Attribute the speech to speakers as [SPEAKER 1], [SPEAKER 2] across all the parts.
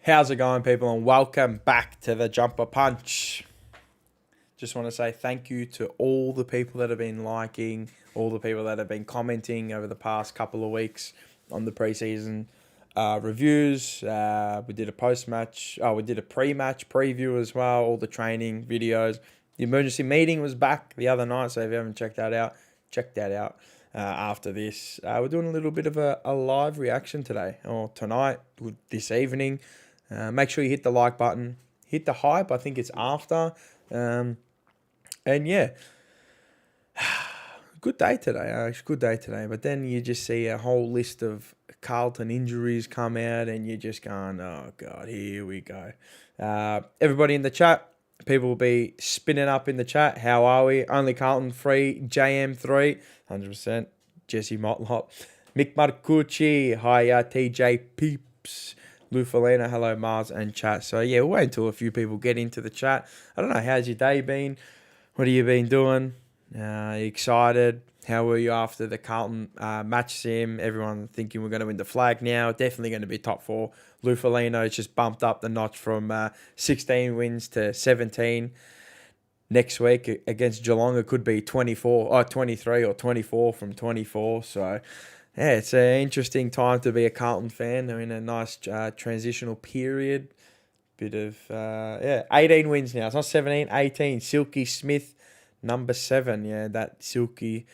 [SPEAKER 1] How's it going, people, and welcome back to the Jumper Punch. Just want to say thank you to all the people that have been liking, all the people that have been commenting over the past couple of weeks on the preseason reviews. We did a post-match, we did a pre-match preview as well, all the training videos. The emergency meeting was back the other night, so if you haven't checked that out, check that out. After this, we're doing a little bit of a live reaction today, or tonight, this evening. Make sure you hit the like button, hit the hype. I think it's after. And yeah, good day today. Good day today. But then you just see a whole list of Carlton injuries come out, and you're just going, oh God, here we go. Everybody in the chat, people will be spinning up in the chat. How are we? Only Carlton 3, JM 3, 100%. Jesse Motlop, Mick Marcucci, hi TJ Peeps. Lou Felina, hello Mars and chat. So yeah, we'll wait until a few people get into the chat. I don't know, how's your day been? What have you been doing? Excited? How were you after the Carlton match sim? Everyone thinking we're going to win the flag now. Definitely going to be top 4. Lou Felina has just bumped up the notch from 16 wins to 17. Next week against Geelong, it could be 23 or 24 from 24. So yeah, it's an interesting time to be a Carlton fan. They're in a nice transitional period. Bit of, 18 wins now. It's not 17, 18. Silky Smith, number 7. Yeah, that Silky.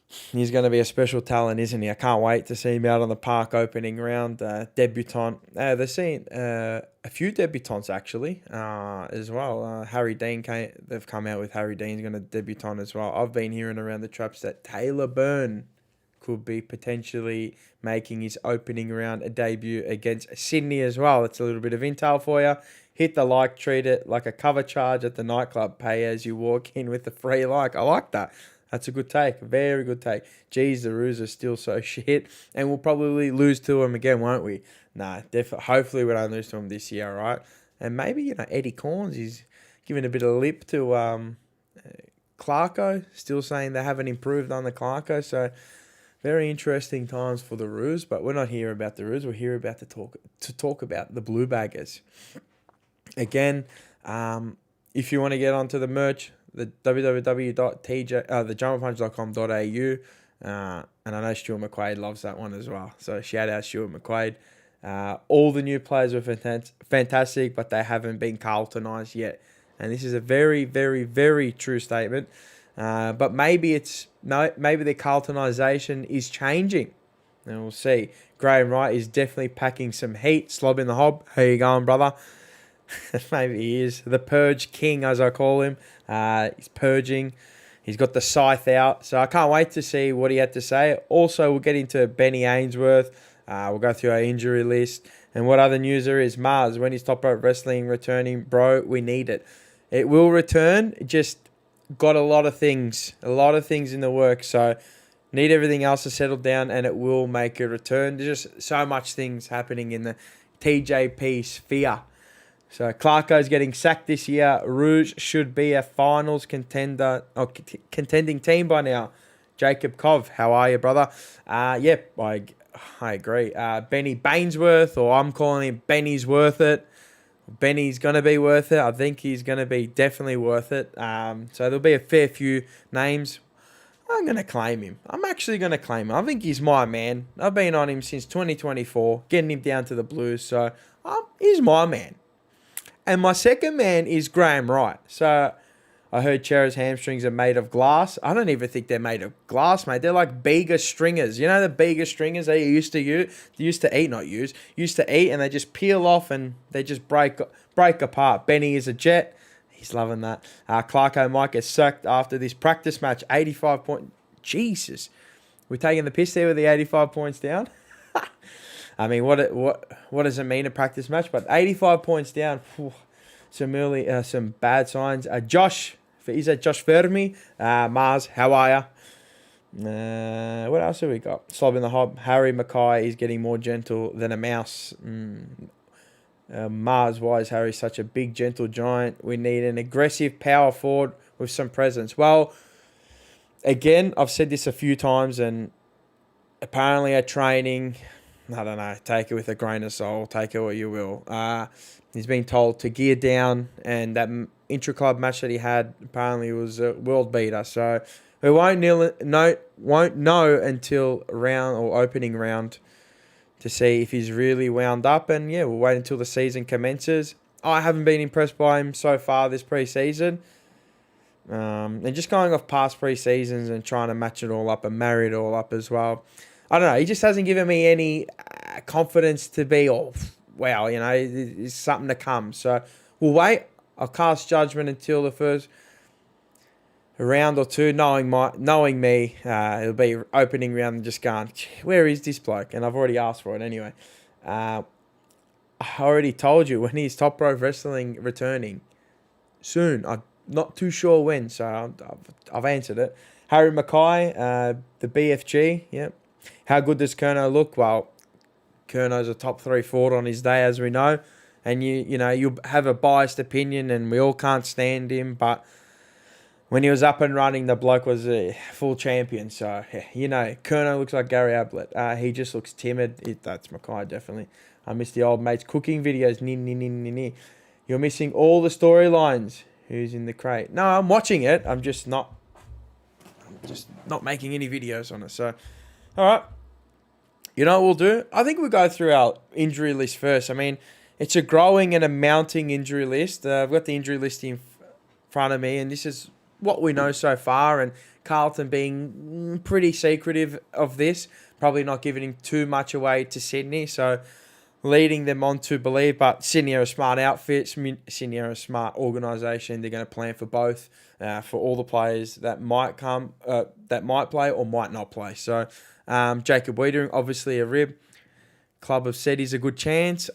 [SPEAKER 1] He's going to be a special talent, isn't he? I can't wait to see him out on the park opening round. Debutant. They're seeing a few debutants, actually, as well. Harry Dean, they've come out with Harry Dean's going to debutant as well. I've been hearing around the traps that Taylor Byrne could be potentially making his opening round debut against Sydney as well. It's a little bit of intel for you. Hit the like, treat it like a cover charge at the nightclub. Pay as you walk in with a free like. I like that. That's a good take. Very good take. Geez, the Roos are still so shit. And we'll probably lose to them again, won't we? Nah, definitely. Hopefully we don't lose to them this year, right? And maybe, Eddie Corns is giving a bit of lip to Clarko. Still saying they haven't improved on the Clarko. So very interesting times for the Roos. But we're not here about the Roos. We're here about to talk about the Blue Baggers. Again, if you want to get onto the merch, the thejumperpunch.com.au, and I know Stuart McQuaid loves that one as well. So shout out Stuart McQuaid. All the new players were fantastic, but they haven't been Carltonised yet. And this is a very, very, very true statement. But maybe the Carltonisation is changing. And we'll see. Graham Wright is definitely packing some heat. Slob in the hob. How you going, brother? Maybe he is. The Purge King, as I call him. He's purging. He's got the scythe out. So I can't wait to see what he had to say. Also, we'll get into Benny Ainsworth. We'll go through our injury list. And what other news there is. Mars, when is Top Rope Wrestling returning? Bro, we need it. It will return. It just got a lot of things in the works. So need everything else to settle down, and it will make a return. There's just so much things happening in the TJP sphere. So Clarko's getting sacked this year. Rouge should be a finals contending team by now. Jacob Kov, how are you, brother? Yep, I agree. Benny Bainsworth, or I'm calling him Benny's worth it. Benny's going to be worth it. I think he's going to be definitely worth it. So there'll be a fair few names. I'm going to claim him. I'm actually going to claim him. I think he's my man. I've been on him since 2024, getting him down to the Blues. So he's my man. And my second man is Graham Wright. So I heard Chera's hamstrings are made of glass. I don't even think they're made of glass, mate. They're like Bega stringers. You know the Bega stringers they used to eat, and they just peel off and they just break apart. Benny is a jet. He's loving that. Clarko might get sacked after this practice match. 85 points. Jesus. We're taking the piss there with the 85 points down. I mean, what does it mean, a practice match? But 85 points down, some bad signs. Josh Fermi? Mars, how are you? What else have we got? Slob in the hob. Harry Mackay is getting more gentle than a mouse. Mars, why is Harry such a big, gentle giant? We need an aggressive power forward with some presence. Well, again, I've said this a few times, and apparently at training, I don't know. Take it with a grain of salt. Take it what you will. He's been told to gear down, and that intra-club match that he had apparently was a world beater. So we won't know until opening round to see if he's really wound up. And yeah, we'll wait until the season commences. I haven't been impressed by him so far this pre-season. And just going off past pre-seasons and trying to match it all up and marry it all up as well. I don't know. He just hasn't given me any confidence to be, wow, it's something to come. So we'll wait. I'll cast judgment until the first round or two, knowing me, it'll be opening round and just going, where is this bloke? And I've already asked for it anyway. I already told you when he's Top Rope Wrestling returning soon. I'm not too sure when, so I've answered it. Harry Mackay, the BFG, yep. How good does Curnow look? Well, Curnow's a top 3 forward on his day, as we know. And you'll have a biased opinion, and we all can't stand him. But when he was up and running, the bloke was a full champion. So, Curnow looks like Gary Ablett. He just looks timid. That's Mackay, definitely. I miss the old mates cooking videos. You're missing all the storylines. Who's in the crate? No, I'm watching it. I'm just not making any videos on it. So, all right. You know what we'll do? I think we'll go through our injury list first. I mean, it's a growing and a mounting injury list. I've got the injury list in front of me, and this is what we know so far. And Carlton being pretty secretive of this, probably not giving too much away to Sydney. So, leading them on to believe. But Sydney are a smart outfit. Sydney are a smart organisation. They're going to plan for both, for all the players that might play or might not play. So, Jacob Wiedering, obviously a rib. Club have said he's a good chance.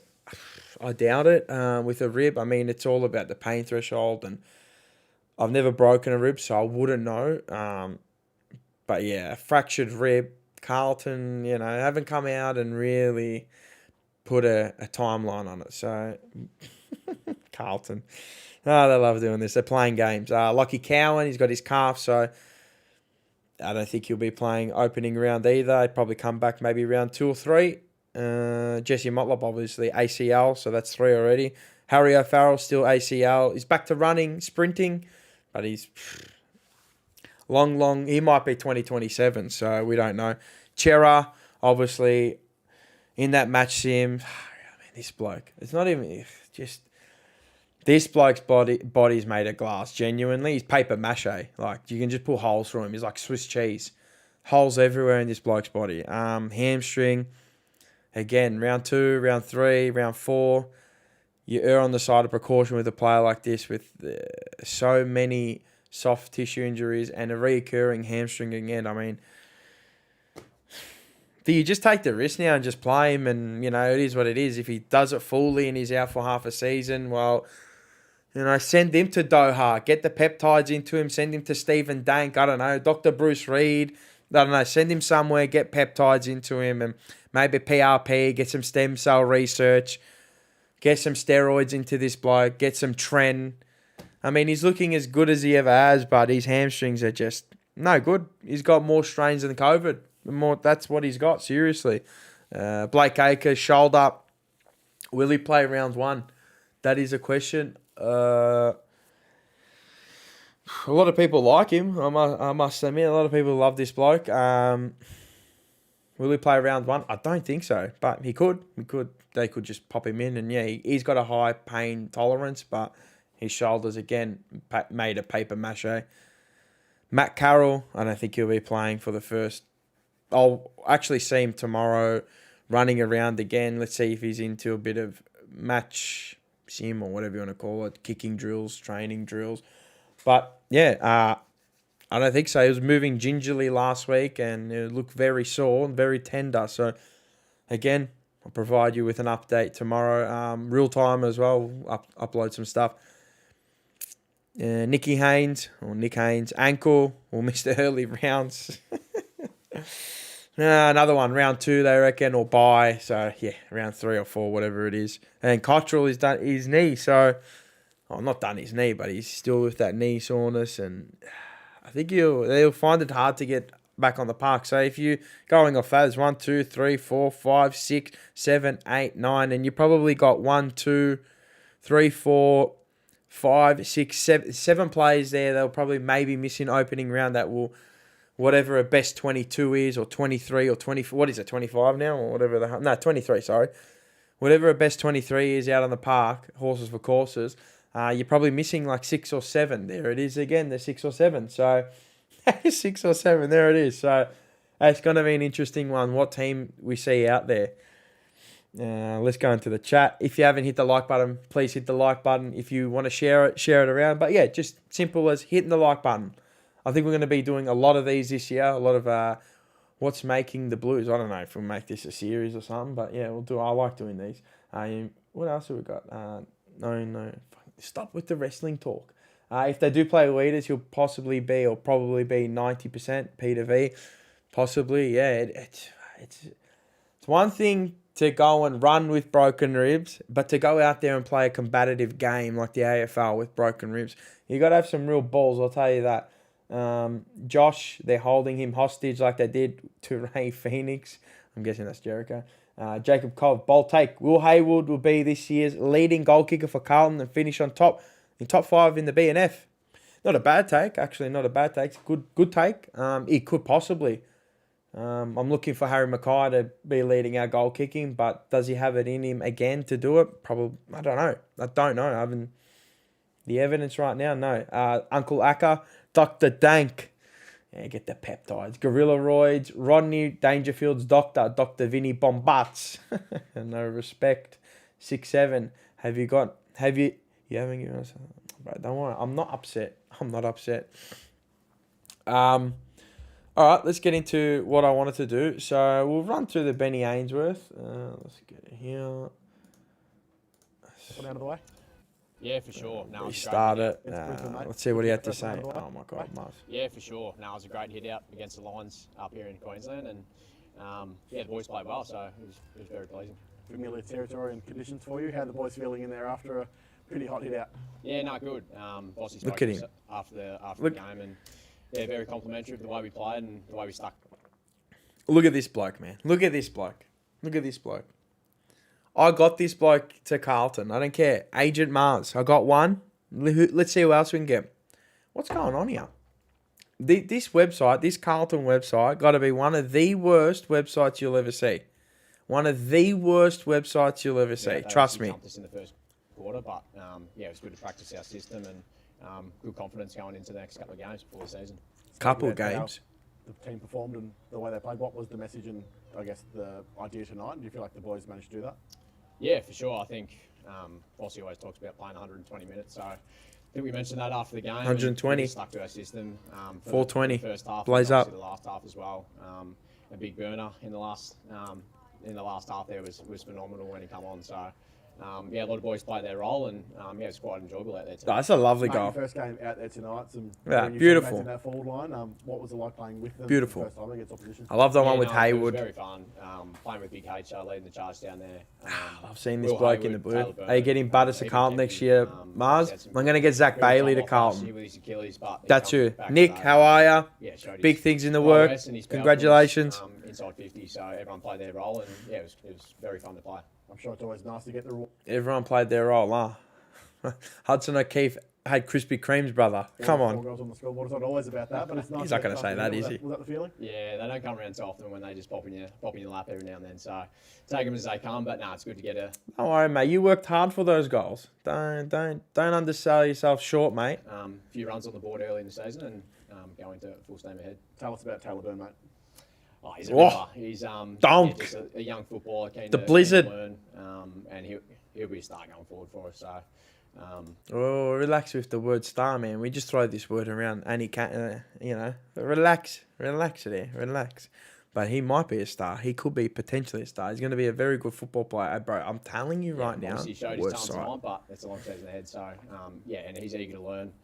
[SPEAKER 1] I doubt it. With a rib, I mean, it's all about the pain threshold, and I've never broken a rib, so I wouldn't know. But yeah, a fractured rib. Carlton, haven't come out and really put a timeline on it. So, Carlton. Oh, they love doing this. They're playing games. Lockie Cowan, he's got his calf, so I don't think he'll be playing opening round either. He'd probably come back maybe round 2 or 3. Jesse Motlop, obviously, ACL, so that's 3 already. Harry O'Farrell, still ACL. He's back to running, sprinting, but he's long. He might be 2027, so we don't know. Chera, obviously, in that match sim, this bloke. It's not even just... This bloke's body's made of glass, genuinely. He's paper mache. Like, you can just pull holes through him. He's like Swiss cheese. Holes everywhere in this bloke's body. Hamstring. Again, round 2, round 3, round 4. You err on the side of precaution with a player like this with so many soft tissue injuries and a reoccurring hamstring again. I mean, do you just take the risk now and just play him? And, it is what it is. If he does it fully and he's out for half a season, well... send him to Doha. Get the peptides into him. Send him to Stephen Dank. I don't know. Dr. Bruce Reed. I don't know. Send him somewhere. Get peptides into him. And maybe PRP. Get some stem cell research. Get some steroids into this bloke. Get some tren. I mean, he's looking as good as he ever has, but his hamstrings are just no good. He's got more strains than COVID. That's what he's got, seriously. Blake Acres, shoulder. Will he play round 1? That is a question. A lot of people like him. I must admit, a lot of people love this bloke. Will he play round 1? I don't think so, but he could. They could just pop him in, and yeah, he's got a high pain tolerance, but his shoulders again made of paper mache. Matt Carroll, I don't think he'll be playing for the first. I'll actually see him tomorrow, running around again. Let's see if he's into a bit of match sim or whatever you want to call it, kicking drills, training drills. But yeah, I don't think so. He was moving gingerly last week and it looked very sore and very tender. So again, I'll provide you with an update tomorrow, real time as well. Upload some stuff. Nick Haynes, ankle. We'll miss the early rounds. Another one, round 2, they reckon, or bye. So, yeah, round 3 or 4, whatever it is. And Cottrell has done his knee. So, not done his knee, but he's still with that knee soreness. And I think they'll find it hard to get back on the park. So if you're going off that, it's 1, 2, 3, 4, 5, 6, 7, 8, 9, and you probably got 1, 2, 3, 4, 5, 6, 7 players there. They'll probably maybe miss in opening round that will, whatever a best 22 is, or 23 or 24. What is it, 25 now, or whatever no, 23. Sorry, whatever a best 23 is out on the park, horses for courses. You're probably missing like 6 or 7. There it is again, the 6 or 7. So 6 or 7, there it is. So it's going to be an interesting one. What team we see out there? Let's go into the chat. If you haven't hit the like button, please hit the like button. If you want to share it around. But yeah, just simple as hitting the like button. I think we're going to be doing a lot of these this year. A lot of what's making the Blues. I don't know if we'll make this a series or something, but yeah, we'll do. I like doing these. What else have we got? No. Stop with the wrestling talk. If they do play leaders, he'll possibly be or probably be 90% Peter V. Possibly, yeah. It's one thing to go and run with broken ribs, but to go out there and play a combative game like the AFL with broken ribs, you got to have some real balls, I'll tell you that. Josh, they're holding him hostage like they did to Ray Phoenix. I'm guessing that's Jericho. Jacob Cove, bold take. Will Haywood will be this year's leading goal kicker for Carlton and finish on top, in top 5 in the BNF. Not a bad take, actually. Not a bad take. Good take. It could possibly. I'm looking for Harry Mackay to be leading our goal kicking, but does he have it in him again to do it? Probably. I don't know. I haven't the evidence right now. No. Uncle Akka, Dr. Dank. Yeah, get the peptides. Gorilla Roids, Rodney Dangerfield's doctor, Dr. Vinny Bombats. No respect. 6'7". You haven't given us... Bro, don't worry. I'm not upset. All right, let's get into what I wanted to do. So we'll run through the Benny Ainsworth. Let's get it here.
[SPEAKER 2] Put out of the way.
[SPEAKER 3] Yeah, for sure. No,
[SPEAKER 1] Restart it. Let's see what he had to say. Oh my God, Mars.
[SPEAKER 3] Yeah, for sure. No, it was a great hit out against the Lions up here in Queensland, and the boys played well, so it was very pleasing.
[SPEAKER 2] Familiar territory and conditions for you. How are the boys feeling in there after a pretty hot hit out?
[SPEAKER 3] Yeah, no, good. Bossy spoke
[SPEAKER 1] Look at him
[SPEAKER 3] after the game, and yeah, very complimentary of the way we played and the way we stuck.
[SPEAKER 1] Look at this bloke, man. Look at this bloke. I got this bloke to Carlton. I don't care. Agent Mars. I got one. Let's see who else we can get. What's going on here? This website, this Carlton website, got to be one of the worst websites you'll ever see. One of the worst websites you'll ever see. Trust me.
[SPEAKER 3] Us in the first quarter, but it was good to practice our system and good confidence going into the next couple of games before the season.
[SPEAKER 1] Couple of games.
[SPEAKER 2] The team performed and the way they played. What was the message and I guess the idea tonight? Do you feel like the boys managed to do that?
[SPEAKER 3] Yeah, for sure. I think Bossy always talks about playing 120 minutes, so I think we mentioned that after the game.
[SPEAKER 1] 120.
[SPEAKER 3] Stuck to our system.
[SPEAKER 1] 420.
[SPEAKER 3] The first half.
[SPEAKER 1] Blaze up.
[SPEAKER 3] The last half as well. A big burner in the last half there was phenomenal when he come on. So a lot of boys played their role, and it was quite enjoyable out there tonight.
[SPEAKER 1] That's a lovely goal.
[SPEAKER 2] First game out there tonight.
[SPEAKER 1] Beautiful.
[SPEAKER 2] In that forward line, what was it like playing with them?
[SPEAKER 1] Beautiful.
[SPEAKER 2] First time against opposition?
[SPEAKER 1] I love the one with Haywood.
[SPEAKER 3] It was very fun. Playing with Big H, leading the charge down there.
[SPEAKER 1] I've seen this bloke in the blue. Are you getting Butters to Carlton next year, Mars? I'm going to get Zach Bailey to Carlton. That's you. Nick, how are you?
[SPEAKER 3] Yeah,
[SPEAKER 1] big things in the works. Congratulations.
[SPEAKER 3] Inside 50, so everyone played their role, and it was very fun to play.
[SPEAKER 2] I'm sure it's always nice to get the reward.
[SPEAKER 1] Everyone played their role, huh? Hudson O'Keefe had Krispy Kreme's brother. Come on.
[SPEAKER 2] Girls on the scoreboard. It's not always about that, but it's nice.
[SPEAKER 1] He's not going to say that, is he?
[SPEAKER 2] Was that the feeling?
[SPEAKER 3] Yeah, they don't come around so often when they just pop in your lap every now and then. So take them as they come, but it's good to get a.
[SPEAKER 1] Don't worry, mate. You worked hard for those goals. Don't undersell yourself short, mate.
[SPEAKER 3] A few runs on the board early in the season and going to full steam ahead.
[SPEAKER 2] Tell us about Taylor Byrne, mate.
[SPEAKER 3] Oh, he's a ripper. He's just a young footballer.
[SPEAKER 1] The Blizzard.
[SPEAKER 3] Learn, and he'll be a star going forward for us. So.
[SPEAKER 1] Relax with the word star, man. We just throw this word around, and he can't, relax there. But he might be a star. He could be potentially a star. He's going to be a very good football player, bro. I'm telling you right now.
[SPEAKER 3] He showed his talent tonight, but it's a long season ahead. So and he's eager to learn.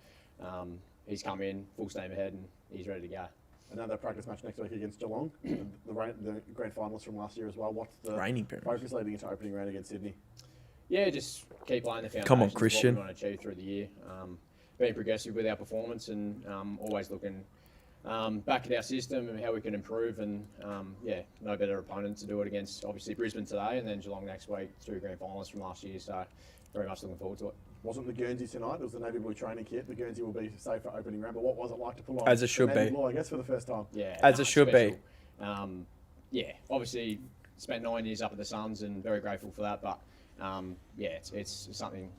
[SPEAKER 3] He's come in full steam ahead, and he's ready to go.
[SPEAKER 2] Another practice match next week against Geelong, the grand finalists from last year as well. What's the focus leading into opening round against Sydney?
[SPEAKER 3] Yeah, just keep playing the foundations.
[SPEAKER 1] Come on, Christian.
[SPEAKER 3] What we want to achieve through the year. Being progressive with our performance and always looking back at our system and how we can improve, and no better opponent to do it against. Obviously Brisbane today, and then Geelong next week, 2 grand finalists from last year. So very much looking forward to it.
[SPEAKER 2] Wasn't the Guernsey tonight? It was the Navy Blue training kit. The Guernsey will be safe for opening round, but what was it like to pull on?
[SPEAKER 1] As it should
[SPEAKER 2] the Navy
[SPEAKER 1] be.
[SPEAKER 2] Blue, I guess, for the first time.
[SPEAKER 3] Yeah,
[SPEAKER 1] As it should
[SPEAKER 3] special.
[SPEAKER 1] be.
[SPEAKER 3] Obviously spent 9 years up at the Suns and very grateful for that, but it's something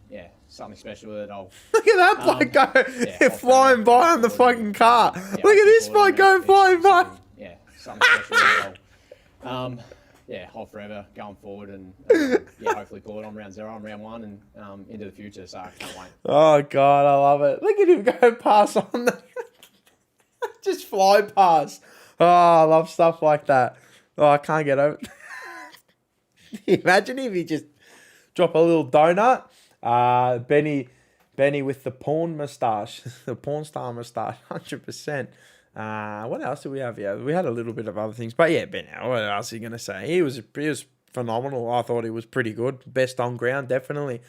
[SPEAKER 3] special that I'll...
[SPEAKER 1] Look at that bloke go flying by on the fucking car.
[SPEAKER 3] Yeah,
[SPEAKER 1] Look at this bloke go flying by.
[SPEAKER 3] Something special that I'll hold forever going forward, and hopefully pull it on round 0 and round 1 and into the future. So I can't wait.
[SPEAKER 1] Oh God, I love it. Look at him go past on the just fly past. Oh, I love stuff like that. Oh, I can't get over it. Imagine if he just drop a little donut. Benny with the porn moustache, the porn star moustache, 100%. What else do we have here? We had a little bit of other things, but yeah, Ben, what else are you going to say? He was phenomenal. I thought he was pretty good. Best on ground, definitely.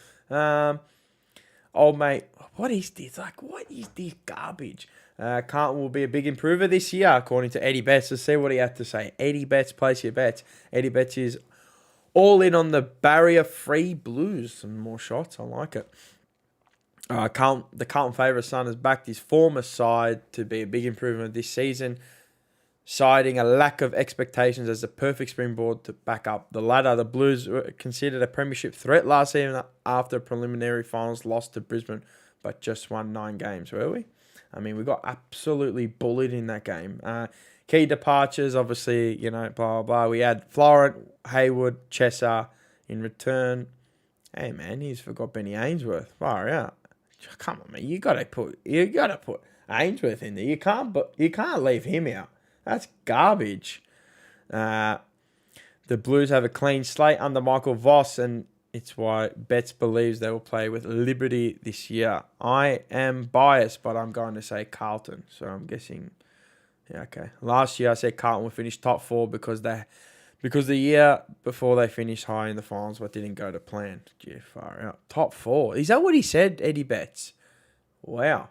[SPEAKER 1] Old mate, what is this? What is this garbage? Carlton will be a big improver this year, according to Eddie Betts. Let's see what he had to say. Eddie Betts, place your bets. Eddie Betts is all in on the barrier-free Blues. Some more shots. I like it. The Carlton favourite son has backed his former side to be a big improvement this season, citing a lack of expectations as the perfect springboard to back up the ladder. The Blues were considered a premiership threat last season after preliminary finals lost to Brisbane, but just won 9 games, were we? I mean, we got absolutely bullied in that game. Key departures, obviously, blah, blah, blah. We had Florent, Hayward, Chesser in return. Hey, man, he's forgot Benny Ainsworth. Far out. Come on, man. You gotta put Ainsworth in there. You can't leave him out. That's garbage. The Blues have a clean slate under Michael Voss, and it's why Betts believes they will play with Liberty this year. I am biased, but I'm going to say Carlton. So I'm guessing, okay. Last year I said Carlton would finish top 4 because the year before they finished high in the finals, but didn't go to plan. Gee, far out. Top 4. Is that what he said, Eddie Betts? Wow.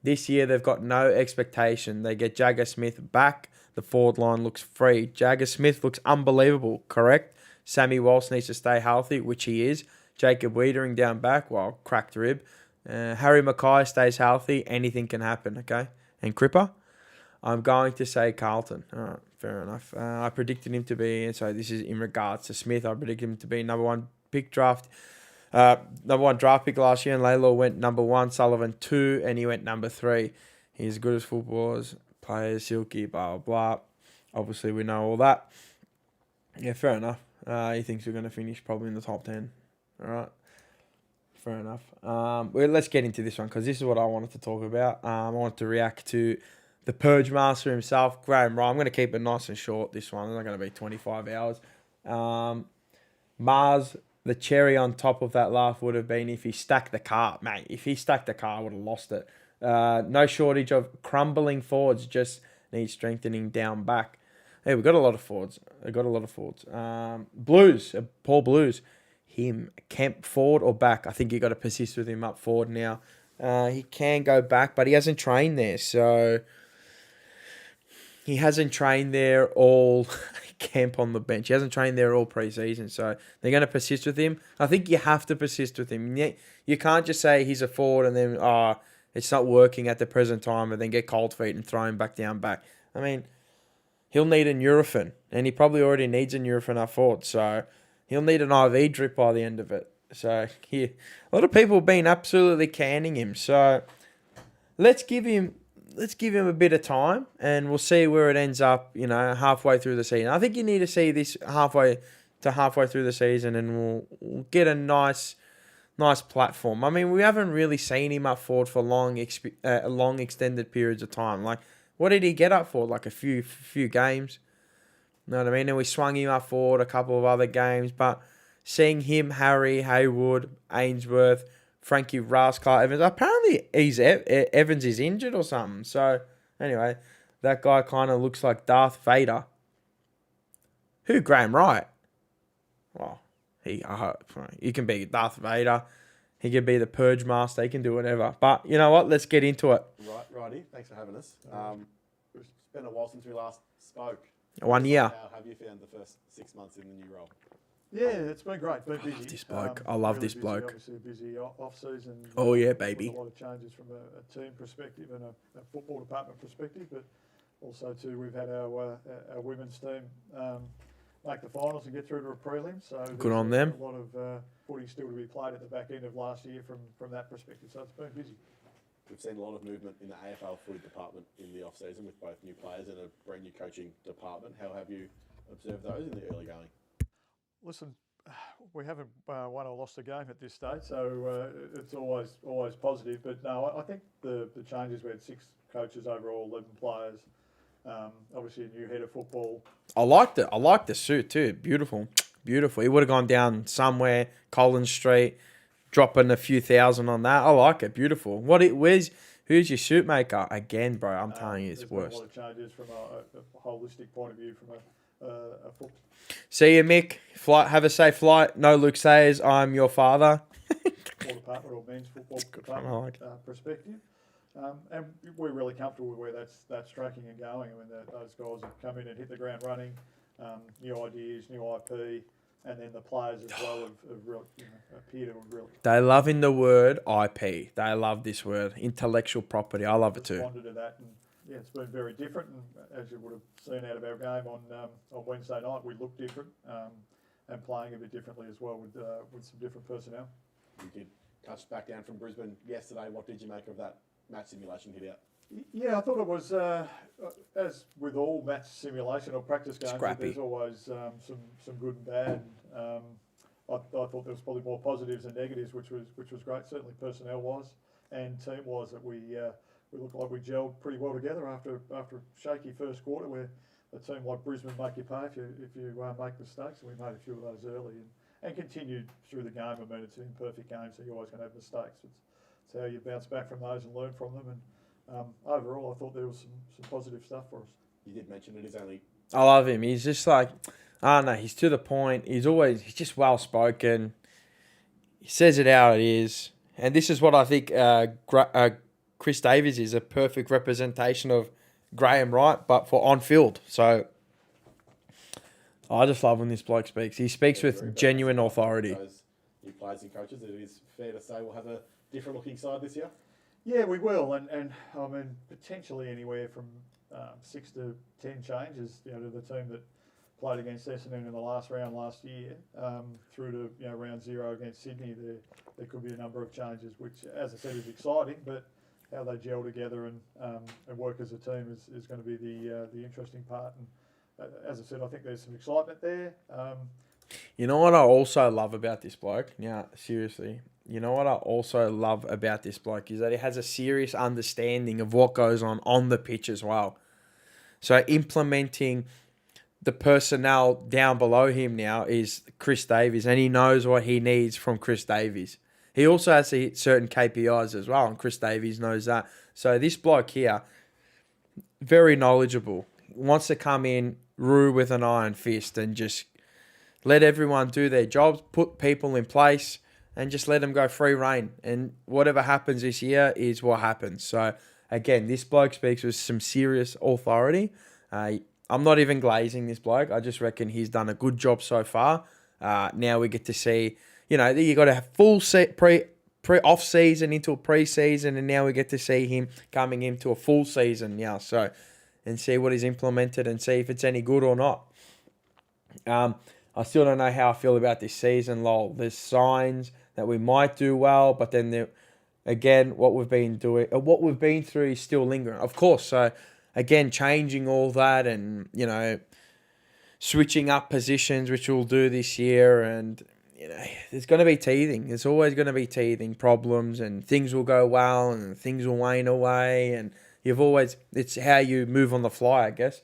[SPEAKER 1] This year they've got no expectation. They get Jagger Smith back. The forward line looks free. Jagger Smith looks unbelievable, correct? Sammy Walsh needs to stay healthy, which he is. Jacob Wiedering down back, cracked rib. Harry Mackay stays healthy. Anything can happen, okay? And Cripper? I'm going to say Carlton. All right, fair enough. I predicted him to be, and so this is in regards to Smith, I predicted him to be number 1 draft pick last year, and Laylaw went number 1, Sullivan 2, and he went number 3. He's as good as footballers, players, silky, blah, blah, blah. Obviously, we know all that. Yeah, fair enough. He thinks we're going to finish probably in the top 10. All right. Fair enough. Well, let's get into this one because this is what I wanted to talk about. I wanted to react to the Purge Master himself, Graham Wright. I'm going to keep it nice and short, this one. It's not going to be 25 hours. Mars, the cherry on top of that laugh would have been if he stacked the car. Mate, if he stacked the car, I would have lost it. No shortage of crumbling forwards, just need strengthening down back. Hey, we've got a lot of forwards. Blues, Paul Blues. Him, Kemp, forward or back? I think you got to persist with him up forward now. He can go back, but he hasn't trained there. So he hasn't trained there all camp on the bench. He hasn't trained there all pre-season. So they're going to persist with him. I think you have to persist with him. You can't just say he's a forward and then, it's not working at the present time and then get cold feet and throw him back down back. I mean, he'll need a Nurofen, and he probably already needs a Nurofen up forward. So he'll need an IV drip by the end of it. So a lot of people have been absolutely canning him. So let's give him a bit of time, and we'll see where it ends up. Halfway through the season. I think you need to see this halfway through the season, and we'll get a nice platform. I mean, we haven't really seen him up forward for long extended periods of time. Like, what did he get up for? Like a few games. You know what I mean? And we swung him up forward a couple of other games, but seeing him, Harry, Hayward, Ainsworth, Frankie Raskar, Evans. Apparently, Evans is injured or something. So, anyway, that guy kind of looks like Darth Vader. Who? Graham Wright? Well, he can be Darth Vader. He can be the Purge Master. He can do whatever. But you know what? Let's get into it.
[SPEAKER 2] Righty. Thanks for having us. been a while since we last spoke.
[SPEAKER 1] 1 year.
[SPEAKER 2] How have you found the first 6 months in the new role?
[SPEAKER 4] Yeah, it's been great. Been busy.
[SPEAKER 1] I love this bloke. I love this
[SPEAKER 4] busy,
[SPEAKER 1] bloke.
[SPEAKER 4] Obviously, a busy off-season.
[SPEAKER 1] Oh, yeah,
[SPEAKER 4] with
[SPEAKER 1] baby.
[SPEAKER 4] A lot of changes from a team perspective and a football department perspective, but also too we've had our women's team make the finals and get through to a prelim. So
[SPEAKER 1] Good on them.
[SPEAKER 4] A lot of footy still to be played at the back end of last year from that perspective. So it's been busy.
[SPEAKER 2] We've seen a lot of movement in the AFL footy department in the off-season with both new players and a brand new coaching department. How have you observed those in the early going?
[SPEAKER 4] Listen, we haven't won or lost a game at this stage, so it's always positive. But no, I think the changes, we had 6 coaches overall, 11 players, obviously a new head of football.
[SPEAKER 1] I liked it. I liked the suit too. Beautiful. Beautiful. He would have gone down somewhere, Collins Street, dropping a few thousand on that. I like it. Beautiful. Who's your suit maker? Again, bro, I'm telling you, it's worse.
[SPEAKER 4] There's been a lot of changes from a holistic point of view, from a football.
[SPEAKER 1] See you, Mick. Have a safe flight. No Luke Sayers. I'm your father.
[SPEAKER 4] Department or men's football department perspective. And we're really comfortable with where that's tracking and going. I mean, those guys have come in and hit the ground running, new ideas, new IP, and then the players as well have really, appear to have really.
[SPEAKER 1] They love in the word IP. They love this word, intellectual property. I love it too.
[SPEAKER 4] Responded to that, and yeah, it's been very different. And as you would have seen out of our game on Wednesday night, we looked different and playing a bit differently as well with some different personnel.
[SPEAKER 2] You did touch back down from Brisbane yesterday. What did you make of that match simulation hit out?
[SPEAKER 4] Yeah, I thought it was, as with all match simulation or practice games, there's always some good and bad. I thought there was probably more positives than negatives, which was great, certainly personnel-wise and team-wise, that we looked like we gelled pretty well together after a shaky first quarter, where a team like Brisbane make you pay if you make mistakes, and we made a few of those early and continued through the game. I mean, it's an imperfect game, so you're always going to have mistakes. It's how you bounce back from those and learn from them. And overall, I thought there was some positive stuff for us.
[SPEAKER 2] You did mention it is only.
[SPEAKER 1] I love him. He's just like, I don't know, he's to the point. He's just well spoken. He says it how it is. And this is what I think Chris Davies is, a perfect representation of Graham Wright, but for on field. So I just love when this bloke speaks. He speaks with genuine authority.
[SPEAKER 2] Those new players and coaches, it is fair to say we'll have a different looking side this year.
[SPEAKER 4] Yeah, we will, and I mean potentially anywhere from 6 to 10 changes. To the team that played against Essendon in the last round last year, through to round 0 against Sydney. There could be a number of changes, which, as I said, is exciting. But how they gel together and work as a team is going to be the interesting part. And as I said, I think there's some excitement there.
[SPEAKER 1] You know what I also love about this bloke? Now, seriously. You know what I also love about this bloke is that he has a serious understanding of what goes on the pitch as well. So implementing the personnel down below him now is Chris Davies, and he knows what he needs from Chris Davies. He also has to hit certain KPIs as well, and Chris Davies knows that. So this bloke here, very knowledgeable, wants to come in, rule with an iron fist and just let everyone do their jobs, put people in place, and just let them go free reign. And whatever happens this year is what happens. So, again, this bloke speaks with some serious authority. I'm not even glazing this bloke. I just reckon he's done a good job so far. Now we get to see, you got to have full off season into a pre-season, and now we get to see him coming into a full season now. So, and see what he's implemented and see if it's any good or not. I still don't know how I feel about this season, lol. There's signs that we might do well, but then again, what we've been through is still lingering. Of course, so again, changing all that and, switching up positions, which we'll do this year, and, there's going to be teething. There's always going to be teething problems, and things will go well and things will wane away, and it's how you move on the fly, I guess.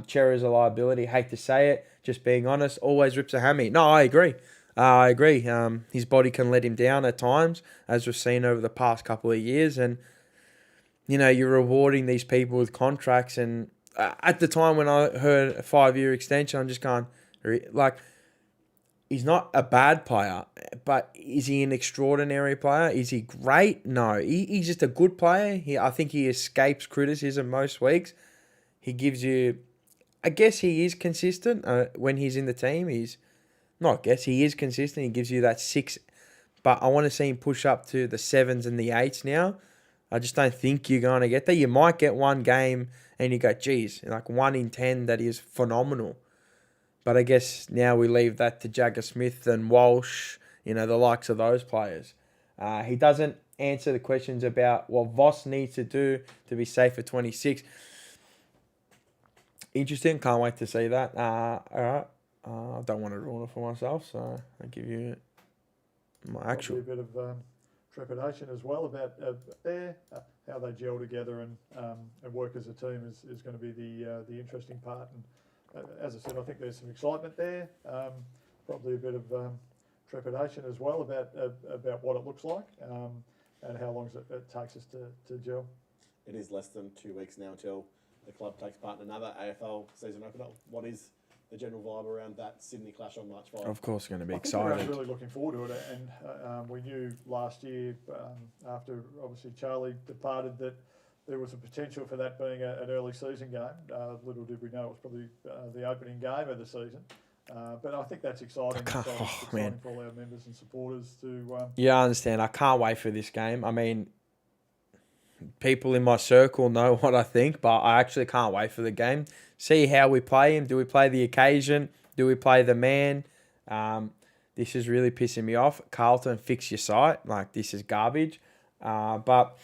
[SPEAKER 1] Cherry's a liability. Hate to say it, just being honest, always rips a hammy. No, I agree. His body can let him down at times, as we've seen over the past couple of years. And, you're rewarding these people with contracts. And at the time when I heard a 5-year extension, I'm just going, he's not a bad player, but is he an extraordinary player? Is he great? No, he's just a good player. I think he escapes criticism most weeks. he gives you. I guess he is consistent when he's in the team. He is consistent. He gives you that 6, but I want to see him push up to the 7s and the 8s now. I just don't think you're going to get there. You might get one game and you go, geez, like 1 in 10 that is phenomenal. But I guess now we leave that to Jagger Smith and Walsh, the likes of those players. He doesn't answer the questions about what Voss needs to do to be safe for 26. Interesting. Can't wait to see that. All right. I don't want to ruin it for myself, so I'll give you my actual.
[SPEAKER 4] Probably a bit of trepidation as well about how they gel together and work as a team is going to be the interesting part. And as I said, I think there's some excitement there. Probably a bit of trepidation as well about what it looks like and how long it takes us to gel.
[SPEAKER 2] It is less than 2 weeks now until the club takes part in another AFL season opener. What is the general vibe around that Sydney clash on March 5?
[SPEAKER 1] Of course, going to be
[SPEAKER 4] I think
[SPEAKER 1] excited.
[SPEAKER 4] everyone's really looking forward to it, and we knew last year, after obviously Charlie departed, that there was a potential for that being an early season game. Little did we know it was probably the opening game of the season. But I think that's exciting. Exciting for all our members and supporters to.
[SPEAKER 1] Yeah, I understand. I can't wait for this game. I mean, people in my circle know what I think, but I actually can't wait for the game. See how we play him. Do we play the occasion? Do we play the man? This is really pissing me off. Carlton, fix your site. Like, this is garbage. But,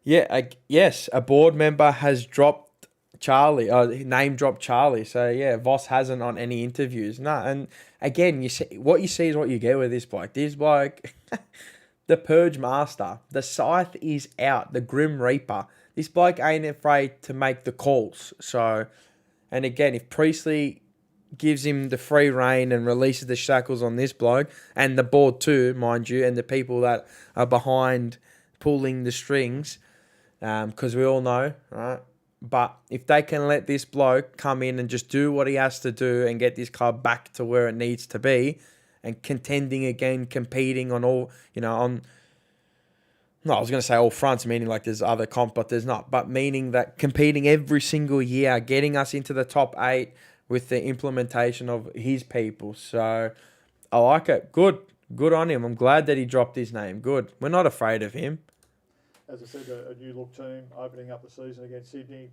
[SPEAKER 1] yeah, yes, a board member has dropped Charlie, name dropped Charlie. So, yeah, Voss hasn't on any interviews. No, and again, what you see is what you get with this bloke. This bloke... The Purge Master. The scythe is out. The Grim Reaper. This bloke ain't afraid to make the calls. So, and again, if Priestley gives him the free rein and releases the shackles on this bloke, and the board too, mind you, and the people that are behind pulling the strings, because we all know, right? But if they can let this bloke come in and just do what he has to do and get this club back to where it needs to be, and contending again, competing on all, I was going to say all fronts, meaning like there's other comp, but there's not. But meaning that competing every single year, getting us into the top 8 with the implementation of his people. So I like it. Good on him. I'm glad that he dropped his name. Good. We're not afraid of him.
[SPEAKER 4] As I said, a new look team opening up the season against Sydney.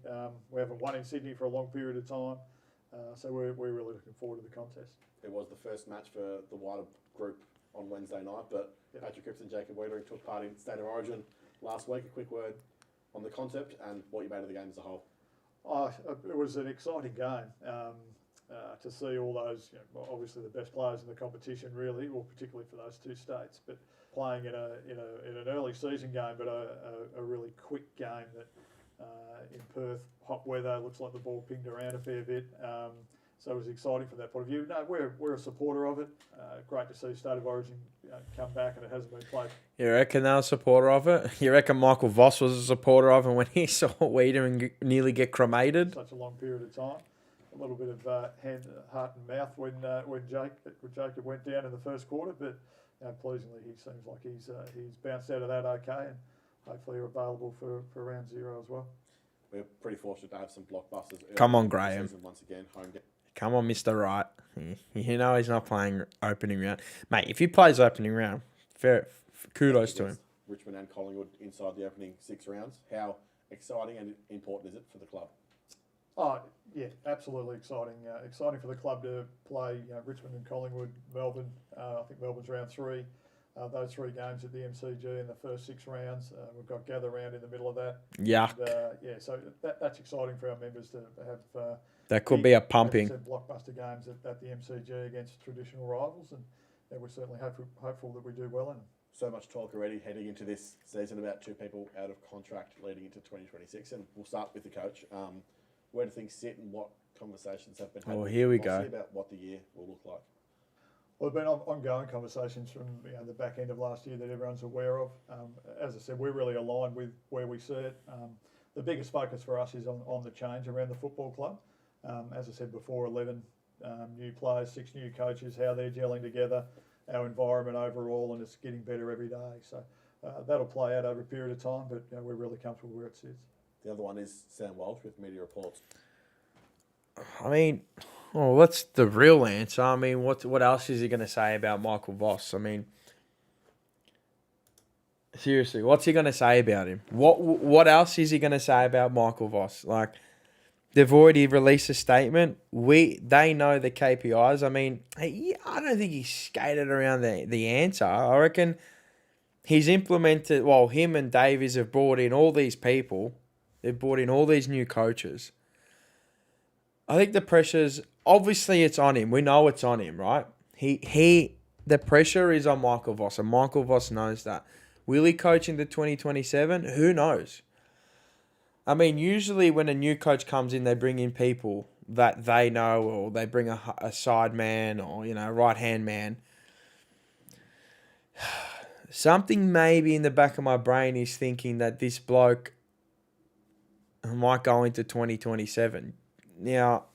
[SPEAKER 4] We haven't won in Sydney for a long period of time. So we're really looking forward to the contest.
[SPEAKER 2] It was the first match for the wider group on Wednesday night, but Patrick Cripps and Jacob Wiedering took part in State of Origin last week. A quick word on the concept and what you made of the game as a whole.
[SPEAKER 4] It was an exciting game to see all those, obviously the best players in the competition, really, or particularly for those two states, but playing in an early season game, but a really quick game that in Perth, hot weather, looks like the ball pinged around a fair bit. So it was exciting from that point of view. No, we're a supporter of it. Great to see State of Origin come back, and it hasn't been played. You
[SPEAKER 1] reckon they're a supporter of it? You reckon Michael Voss was a supporter of it when he saw Wiedering nearly get cremated?
[SPEAKER 4] Such a long period of time. A little bit of heart and mouth when Jacob went down in the first quarter, but pleasingly he seems like he's bounced out of that okay, and hopefully are available for round 0 as well.
[SPEAKER 2] We're pretty fortunate to have some blockbusters.
[SPEAKER 1] Come on, Graham.
[SPEAKER 2] Once again, home game.
[SPEAKER 1] Come on, Mr. Wright. You know he's not playing opening round. Mate, if he plays opening round, fair kudos to him.
[SPEAKER 2] Richmond and Collingwood inside the opening 6 rounds. How exciting and important is it for the club?
[SPEAKER 4] Oh, yeah, absolutely exciting. Exciting for the club to play Richmond and Collingwood, Melbourne. I think Melbourne's round 3. Those 3 games at the MCG in the first 6 rounds. We've got Gather Round in the middle of that.
[SPEAKER 1] Yeah.
[SPEAKER 4] And, so that's exciting for our members to have.
[SPEAKER 1] That could be a pumping.
[SPEAKER 4] Blockbuster games at the MCG against traditional rivals, and we're certainly hopeful that we do well in them.
[SPEAKER 2] So much talk already heading into this season about 2 people out of contract leading into 2026, and we'll start with the coach. Where do things sit, and what conversations have been had?
[SPEAKER 1] Oh, here we go.
[SPEAKER 2] About what the year will look like.
[SPEAKER 4] Well, there have been ongoing conversations from the back end of last year that everyone's aware of. As I said, we're really aligned with where we see it. The biggest focus for us is on the change around the football club. As I said before, 11 new players, 6 new coaches, how they're gelling together, our environment overall, and it's getting better every day. So that'll play out over a period of time, but we're really comfortable where it sits.
[SPEAKER 2] The other one is Sam Walsh with Media Reports.
[SPEAKER 1] I mean, well, what's the real answer? I mean, what else is he going to say about Michael Voss? I mean, seriously, what's he going to say about him? What else is he going to say about Michael Voss? Like, they've already released a statement. They know the KPIs. I mean, I don't think he skated around the answer. I reckon he's implemented. Well, him and Davies have brought in all these people. They've brought in all these new coaches. I think the pressure's obviously it's on him. We know it's on him, right? The pressure is on Michael Voss, and Michael Voss knows that. Will he coach into 2027? Who knows? I mean, usually when a new coach comes in, they bring in people that they know, or they bring a side man or, a right-hand man. Something maybe in the back of my brain is thinking that this bloke might go into 2027. Now,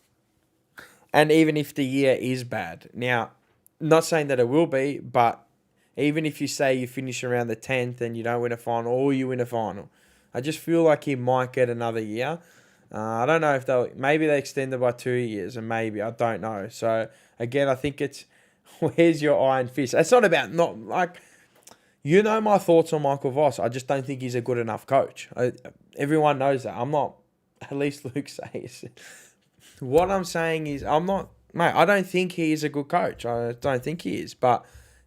[SPEAKER 1] and even if the year is bad. Now, not saying that it will be, but even if you say you finish around the 10th and you don't win a final, or you win a final, I just feel like he might get another year. I don't know if maybe they extended by 2 years, and maybe, I don't know. So, again, I think it's, where's your iron fist? It's not about my thoughts on Michael Voss. I just don't think he's a good enough coach. Everyone knows that. I'm not, at least Luke says. What I'm saying is, I don't think he is a good coach. I don't think he is. But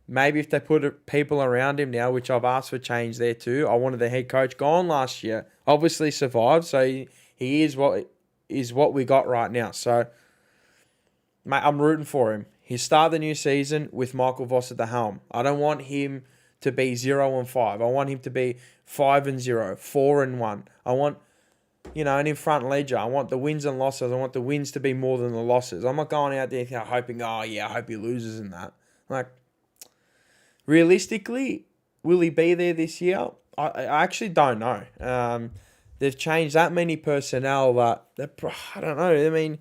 [SPEAKER 1] maybe if they put people around him now, which I've asked for change there too. I wanted the head coach gone last year. Obviously survived, so he is what we got right now. So, mate, I'm rooting for him. He'll start the new season with Michael Voss at the helm. I don't want him to be 0-5. I want him to be 5-0, 4-1. I want, an in front ledger. I want the wins and losses. I want the wins to be more than the losses. I'm not going out there hoping, I hope he loses in that. Like, realistically, will he be there this year? I actually don't know. They've changed that many personnel that I don't know. I mean,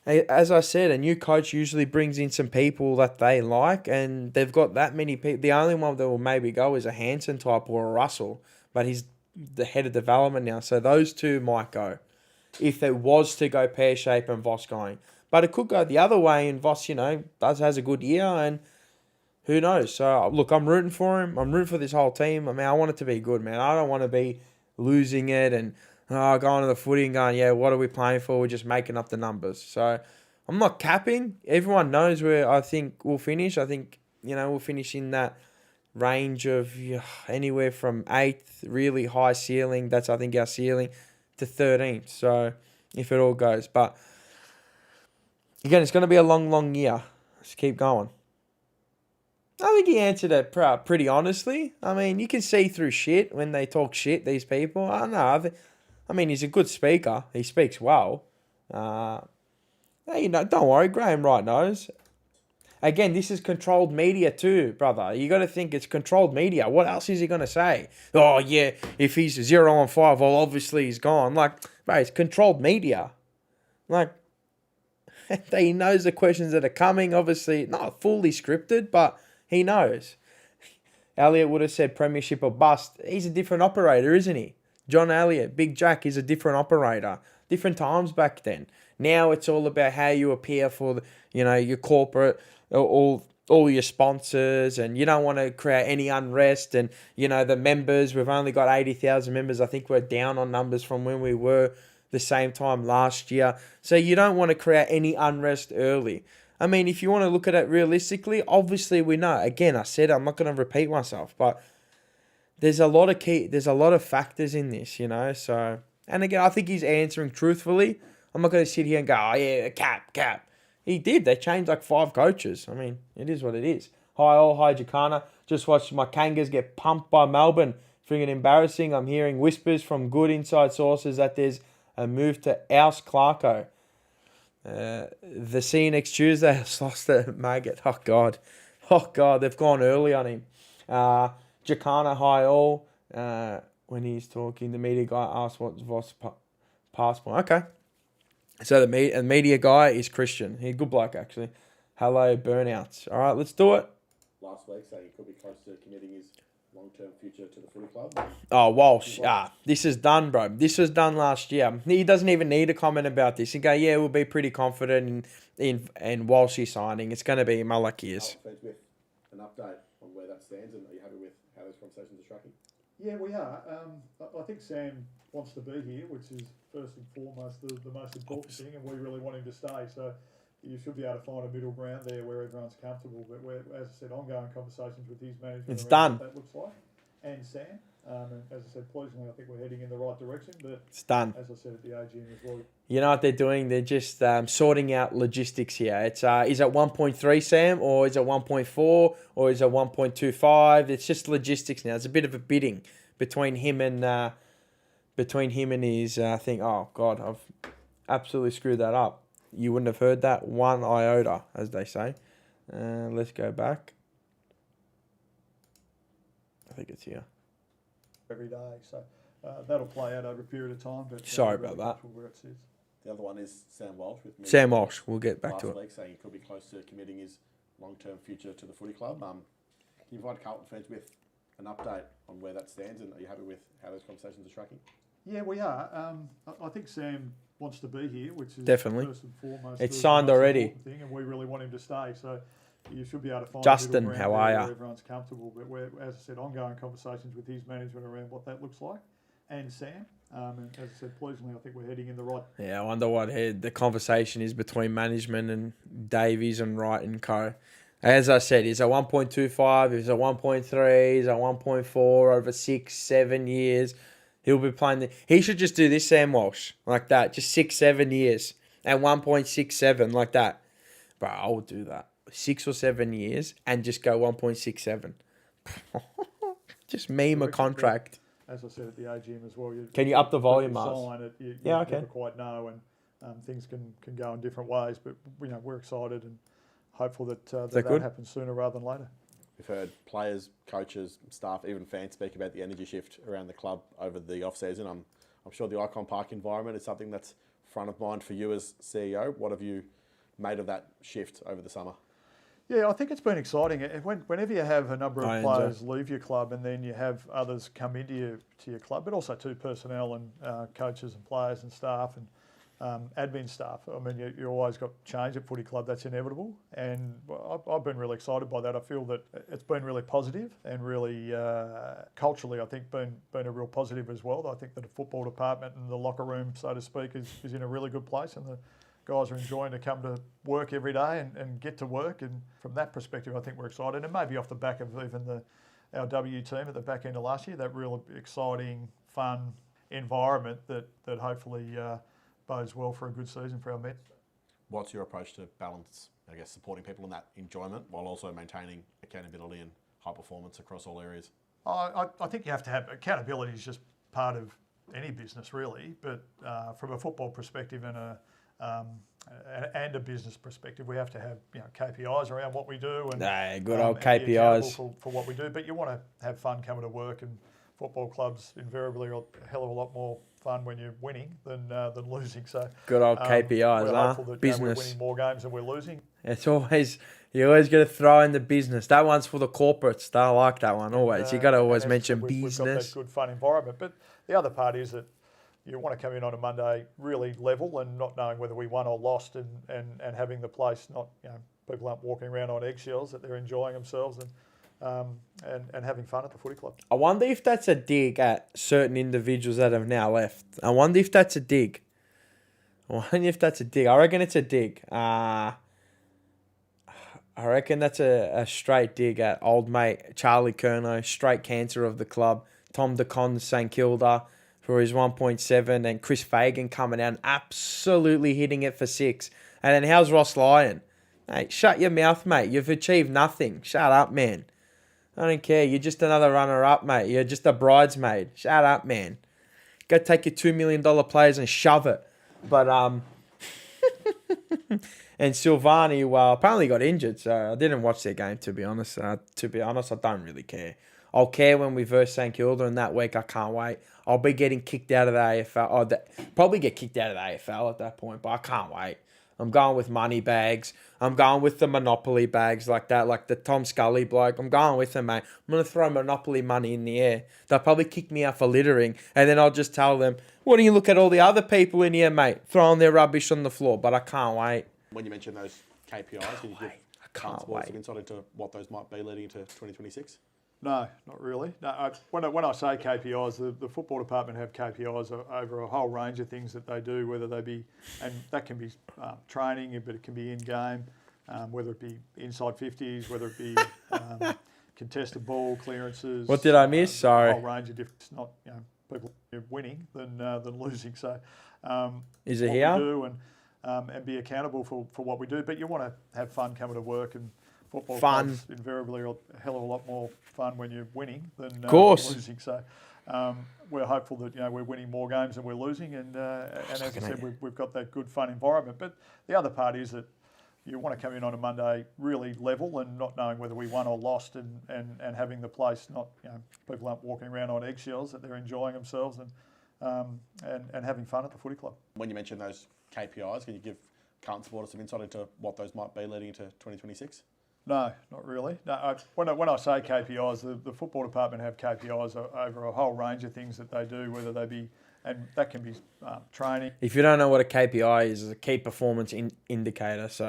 [SPEAKER 1] as I said, a new coach usually brings in some people that they like, and they've got that many people. The only one that will maybe go is a Hansen type or a Russell, but he's the head of development now. So those two might go if it was to go pear-shaped and Voss going. But it could go the other way, and Voss, has a good year, and who knows? So, look, I'm rooting for him. I'm rooting for this whole team. I mean, I want it to be good, man. I don't want to be losing it and going to the footy and going, what are we playing for? We're just making up the numbers. So, I'm not capping. Everyone knows where I think we'll finish. I think, we'll finish in that range of anywhere from 8th, really high ceiling. That's, I think, our ceiling, to 13th. So, if it all goes. But, again, it's going to be a long, long year. Let's keep going. I think he answered it pretty honestly. I mean, you can see through shit when they talk shit, these people. I don't know. I mean, he's a good speaker. He speaks well. Don't worry. Graham Wright knows. Again, this is controlled media too, brother. You got to think it's controlled media. What else is he going to say? Oh, yeah, if he's 0-5, well, obviously he's gone. Like, bro, it's controlled media. Like, he knows the questions that are coming. Obviously, not fully scripted, but he knows. Elliot would have said premiership or bust. He's a different operator, isn't he? John Elliott, Big Jack, is a different operator. Different times back then. Now it's all about how you appear for, your corporate, all your sponsors, and you don't want to create any unrest. And, the members, we've only got 80,000 members. I think we're down on numbers from when we were the same time last year. So you don't want to create any unrest early. I mean, if you want to look at it realistically, obviously we know. Again, I said I'm not going to repeat myself, but there's a lot of factors in this, So, and again, I think he's answering truthfully. I'm not going to sit here and go, cap. He did. They changed like 5 coaches. I mean, it is what it is. Hi Jacana. Just watched my Kangas get pumped by Melbourne. Freaking embarrassing. I'm hearing whispers from good inside sources that there's a move to oust Clarko. The see you next Tuesday has lost the maggot. Oh God, they've gone early on him. Jacana hi all. When he's talking, the media guy asked what's Voss passport. Okay, so the media guy is Christian. He's a good bloke actually. Hello burnouts. All right, let's do it.
[SPEAKER 2] Last week, so he could be close to committing his long-term future to the footy club?
[SPEAKER 1] Oh, Walsh. This is done, bro. This was done last year. He doesn't even need to comment about this. He go, yeah, we'll be pretty confident in Walshy signing. It's going to be Malakias.
[SPEAKER 2] With an update on where that stands, and are you happy with how those conversations are tracking?
[SPEAKER 4] Yeah, we are. I think Sam wants to be here, which is first and foremost the most important thing, and we really want him to stay. So you should be able to find a middle ground there where everyone's comfortable. But as I said, ongoing conversations with his management.
[SPEAKER 1] It's
[SPEAKER 4] around
[SPEAKER 1] done.
[SPEAKER 4] What that looks like, and Sam. And as I said, pleasingly, I think we're heading in the right direction. But
[SPEAKER 1] It's done.
[SPEAKER 4] as I said at the AGM as well.
[SPEAKER 1] You know what they're doing? They're just sorting out logistics here. It's is it 1.3, Sam, or is it 1.4, or is it 1.25? It's just logistics now. It's a bit of a bidding between him and his thing. Oh God, I've absolutely screwed that up. You wouldn't have heard that one iota, as they say. Let's go back. I think it's here.
[SPEAKER 4] Every day, so that'll play out over a period of time. But
[SPEAKER 1] Sorry
[SPEAKER 4] we're
[SPEAKER 1] about
[SPEAKER 4] really
[SPEAKER 1] that.
[SPEAKER 4] comfortable where it sits.
[SPEAKER 2] The other one is Sam Walsh with me.
[SPEAKER 1] Sam Walsh. We'll get back
[SPEAKER 2] last
[SPEAKER 1] to it.
[SPEAKER 2] week saying he could be close to committing his long-term future to the footy club. Can you provide Carlton fans with an update on where that stands, and are you happy with how those conversations are tracking?
[SPEAKER 4] Yeah, we are. I think Sam wants to be here, which is
[SPEAKER 1] Definitely.
[SPEAKER 4] first and foremost.
[SPEAKER 1] It's
[SPEAKER 4] the
[SPEAKER 1] signed
[SPEAKER 4] most
[SPEAKER 1] already.
[SPEAKER 4] important thing, and we really want him to stay. So you should be able to find
[SPEAKER 1] Justin,
[SPEAKER 4] a middle
[SPEAKER 1] how
[SPEAKER 4] ground
[SPEAKER 1] are
[SPEAKER 4] there
[SPEAKER 1] ya?
[SPEAKER 4] where everyone's comfortable. But we're, as I said, ongoing conversations with his management around what that looks like, and Sam. And as I said, pleasingly, I think we're heading in the right.
[SPEAKER 1] Yeah, I wonder what the conversation is between management and Davies and Wright and co. As I said, is it 1.25? Is it 1.3? Is it 1.4 over 6, 7 years? He'll be playing. He should just do this, Sam Walsh, like that. Just 6, 7 years and 1.67 like that. Bro, I would do that. 6 or 7 years and just go 1.67. Just meme a contract.
[SPEAKER 4] As I said at the AGM as well.
[SPEAKER 1] Can you up the volume, Mars?
[SPEAKER 4] Sign it, you
[SPEAKER 1] Yeah, okay.
[SPEAKER 4] never quite know, and things can go in different ways. But we're excited and hopeful that that happens sooner rather than later.
[SPEAKER 2] We've heard players, coaches, staff, even fans speak about the energy shift around the club over the off-season. I'm sure the Icon Park environment is something that's front of mind for you as CEO. What have you made of that shift over the summer?
[SPEAKER 4] Yeah, I think it's been exciting. Whenever you have a number of players leave your club and then you have others come into your club, but also too personnel and coaches and players and staff and admin staff. I mean, you always got change at footy club. That's inevitable, and I've been really excited by that. I feel that it's been really positive and really culturally, I think, been a real positive as well. I think that the football department and the locker room, so to speak, is in a really good place, and the guys are enjoying to come to work every day and get to work. And from that perspective, I think we're excited. And maybe off the back of even our W team at the back end of last year, that real exciting, fun environment that hopefully bodes well for a good season for our Mets.
[SPEAKER 2] What's your approach to balance, I guess, supporting people in that enjoyment while also maintaining accountability and high performance across all areas?
[SPEAKER 4] I think you have to have accountability is just part of any business really, but from a football perspective and a business perspective, we have to have KPIs around what we do and
[SPEAKER 1] good old
[SPEAKER 4] and be accountable
[SPEAKER 1] KPIs
[SPEAKER 4] for what we do. But you want to have fun coming to work, and football clubs invariably are a hell of a lot more fun when you're winning than losing. So
[SPEAKER 1] good old KPIs,
[SPEAKER 4] we're hopeful that
[SPEAKER 1] business.
[SPEAKER 4] we're winning more games than we're losing.
[SPEAKER 1] It's always you always got to throw in the business. That one's for the corporates. I like that one always. You got to always mention
[SPEAKER 4] we've got
[SPEAKER 1] business.
[SPEAKER 4] that good fun environment. But the other part is that you want to come in on a Monday really level and not knowing whether we won or lost, and having the place not people aren't walking around on eggshells, that they're enjoying themselves and having fun at the footy club.
[SPEAKER 1] I wonder if that's a dig at certain individuals that have now left. I wonder if that's a dig. I reckon it's a dig. I reckon that's a straight dig at old mate Charlie Curnow, straight cancer of the club. Tom DeCon, St Kilda for his 1.7, and Chris Fagan coming out and absolutely hitting it for 6. And then how's Ross Lyon? Hey, shut your mouth, mate. You've achieved nothing. Shut up, man. I don't care. You're just another runner-up, mate. You're just a bridesmaid. Shut up, man. Go take your $2 million players and shove it. But, and Silvani, well, apparently got injured, so I didn't watch their game, to be honest. I don't really care. I'll care when we verse St Kilda, and that week I can't wait. I'll be getting kicked out of the AFL. Probably get kicked out of the AFL at that point, but I can't wait. I'm going with money bags. I'm going with the Monopoly bags like that, like the Tom Scully bloke. I'm going with them, mate. I'm going to throw Monopoly money in the air. They'll probably kick me out for littering. And then I'll just tell them, why don't you look at all the other people in here, mate, throwing their rubbish on the floor? But I can't wait.
[SPEAKER 2] When you mention those KPIs, can you give some insight into what those might be leading into 2026?
[SPEAKER 4] No, not really. No, when I say KPIs, the football department have KPIs over a whole range of things that they do, whether they be, and that can be training, but it can be in-game, whether it be inside 50s, whether it be contested ball clearances.
[SPEAKER 1] What did I miss? Sorry.
[SPEAKER 4] A whole range of different, it's not, people winning than losing. So
[SPEAKER 1] is it
[SPEAKER 4] what
[SPEAKER 1] here?
[SPEAKER 4] we do and be accountable for what we do. But you want to have fun coming to work, and football clubs invariably are a hell of a lot more fun when you're winning than losing. So we're hopeful that we're winning more games than we're losing, and as I said, we've got that good fun environment. But the other part is that you want to come in on a Monday really level and not knowing whether we won or lost, and having the place not people aren't walking around on eggshells, that they're enjoying themselves and having fun at the footy club.
[SPEAKER 2] When you mention those KPIs, can you give Carlton supporters some insight into what those might be leading into 2026?
[SPEAKER 4] No, not really. No, when I say KPIs, the football department have KPIs over a whole range of things that they do, whether they be, and that can be training.
[SPEAKER 1] If you don't know what a KPI is, it's a key performance indicator. So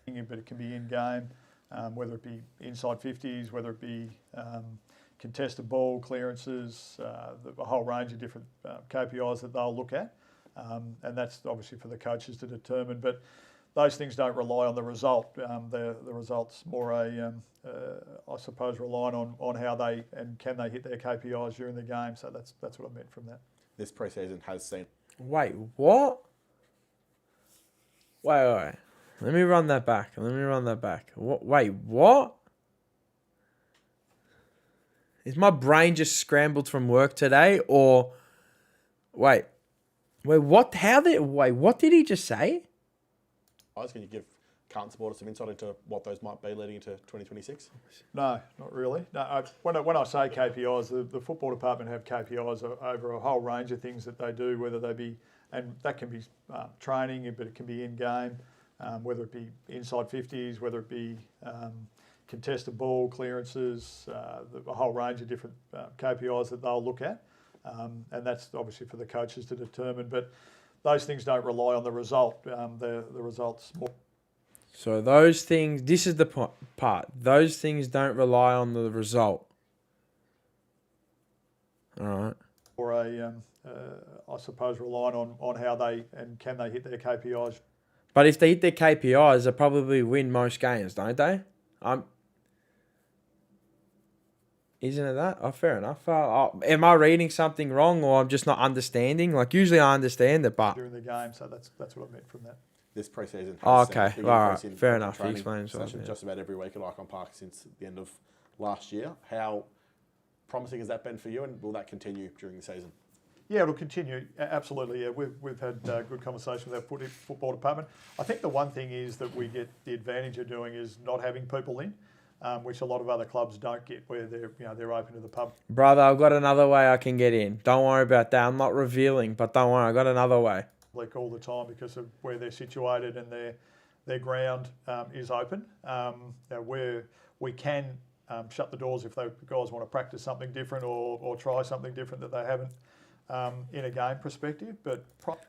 [SPEAKER 1] yeah.
[SPEAKER 4] But it can be in game, whether it be inside 50s, whether it be contested ball clearances, a whole range of different KPIs that they'll look at, and that's obviously for the coaches to determine. But those things don't rely on the result. The result's more I suppose, relying on how they and can they hit their KPIs during the game. So that's what I meant from that.
[SPEAKER 2] This pre-season has seen...
[SPEAKER 1] Wait, what? Wait. Let me run that back. Wait, what? Is my brain just scrambled from work today, or... Wait, what? What did he just say?
[SPEAKER 2] Can you give Carlton supporters some insight into what those might be leading into 2026?
[SPEAKER 4] No, not really. No, when I say KPIs, the football department have KPIs over a whole range of things that they do, whether they be, and that can be training, but it can be in-game, whether it be inside 50s, whether it be contested ball clearances, a whole range of different KPIs that they'll look at, and that's obviously for the coaches to determine. But those things don't rely on the result. The result's more.
[SPEAKER 1] So those things, this is the part. Those things don't rely on the result. All right.
[SPEAKER 4] Or I suppose, relying on how they and can they hit their KPIs.
[SPEAKER 1] But if they hit their KPIs, they probably win most games, don't they? Isn't it that? Oh, fair enough. Am I reading something wrong, or I'm just not understanding? Like, usually I understand it, but...
[SPEAKER 4] During the game, so that's what I meant from that.
[SPEAKER 2] This pre-season
[SPEAKER 1] all
[SPEAKER 2] has
[SPEAKER 1] right. Fair enough. You explained
[SPEAKER 2] just about every week at Icon Park since the end of last year. How promising has that been for you, and will that continue during the season?
[SPEAKER 4] Yeah, it'll continue. Absolutely. Yeah, we've had good conversation with our football department. I think the one thing is that we get the advantage of doing is not having people in. Which a lot of other clubs don't get, where they're open to the pub.
[SPEAKER 1] Brother, I've got another way I can get in. Don't worry about that. I'm not revealing, but don't worry, I've got another way.
[SPEAKER 4] Like all the time, because of where they're situated and their ground is open. Where we can shut the doors if the guys want to practice something different or try something different that they haven't in a game perspective. But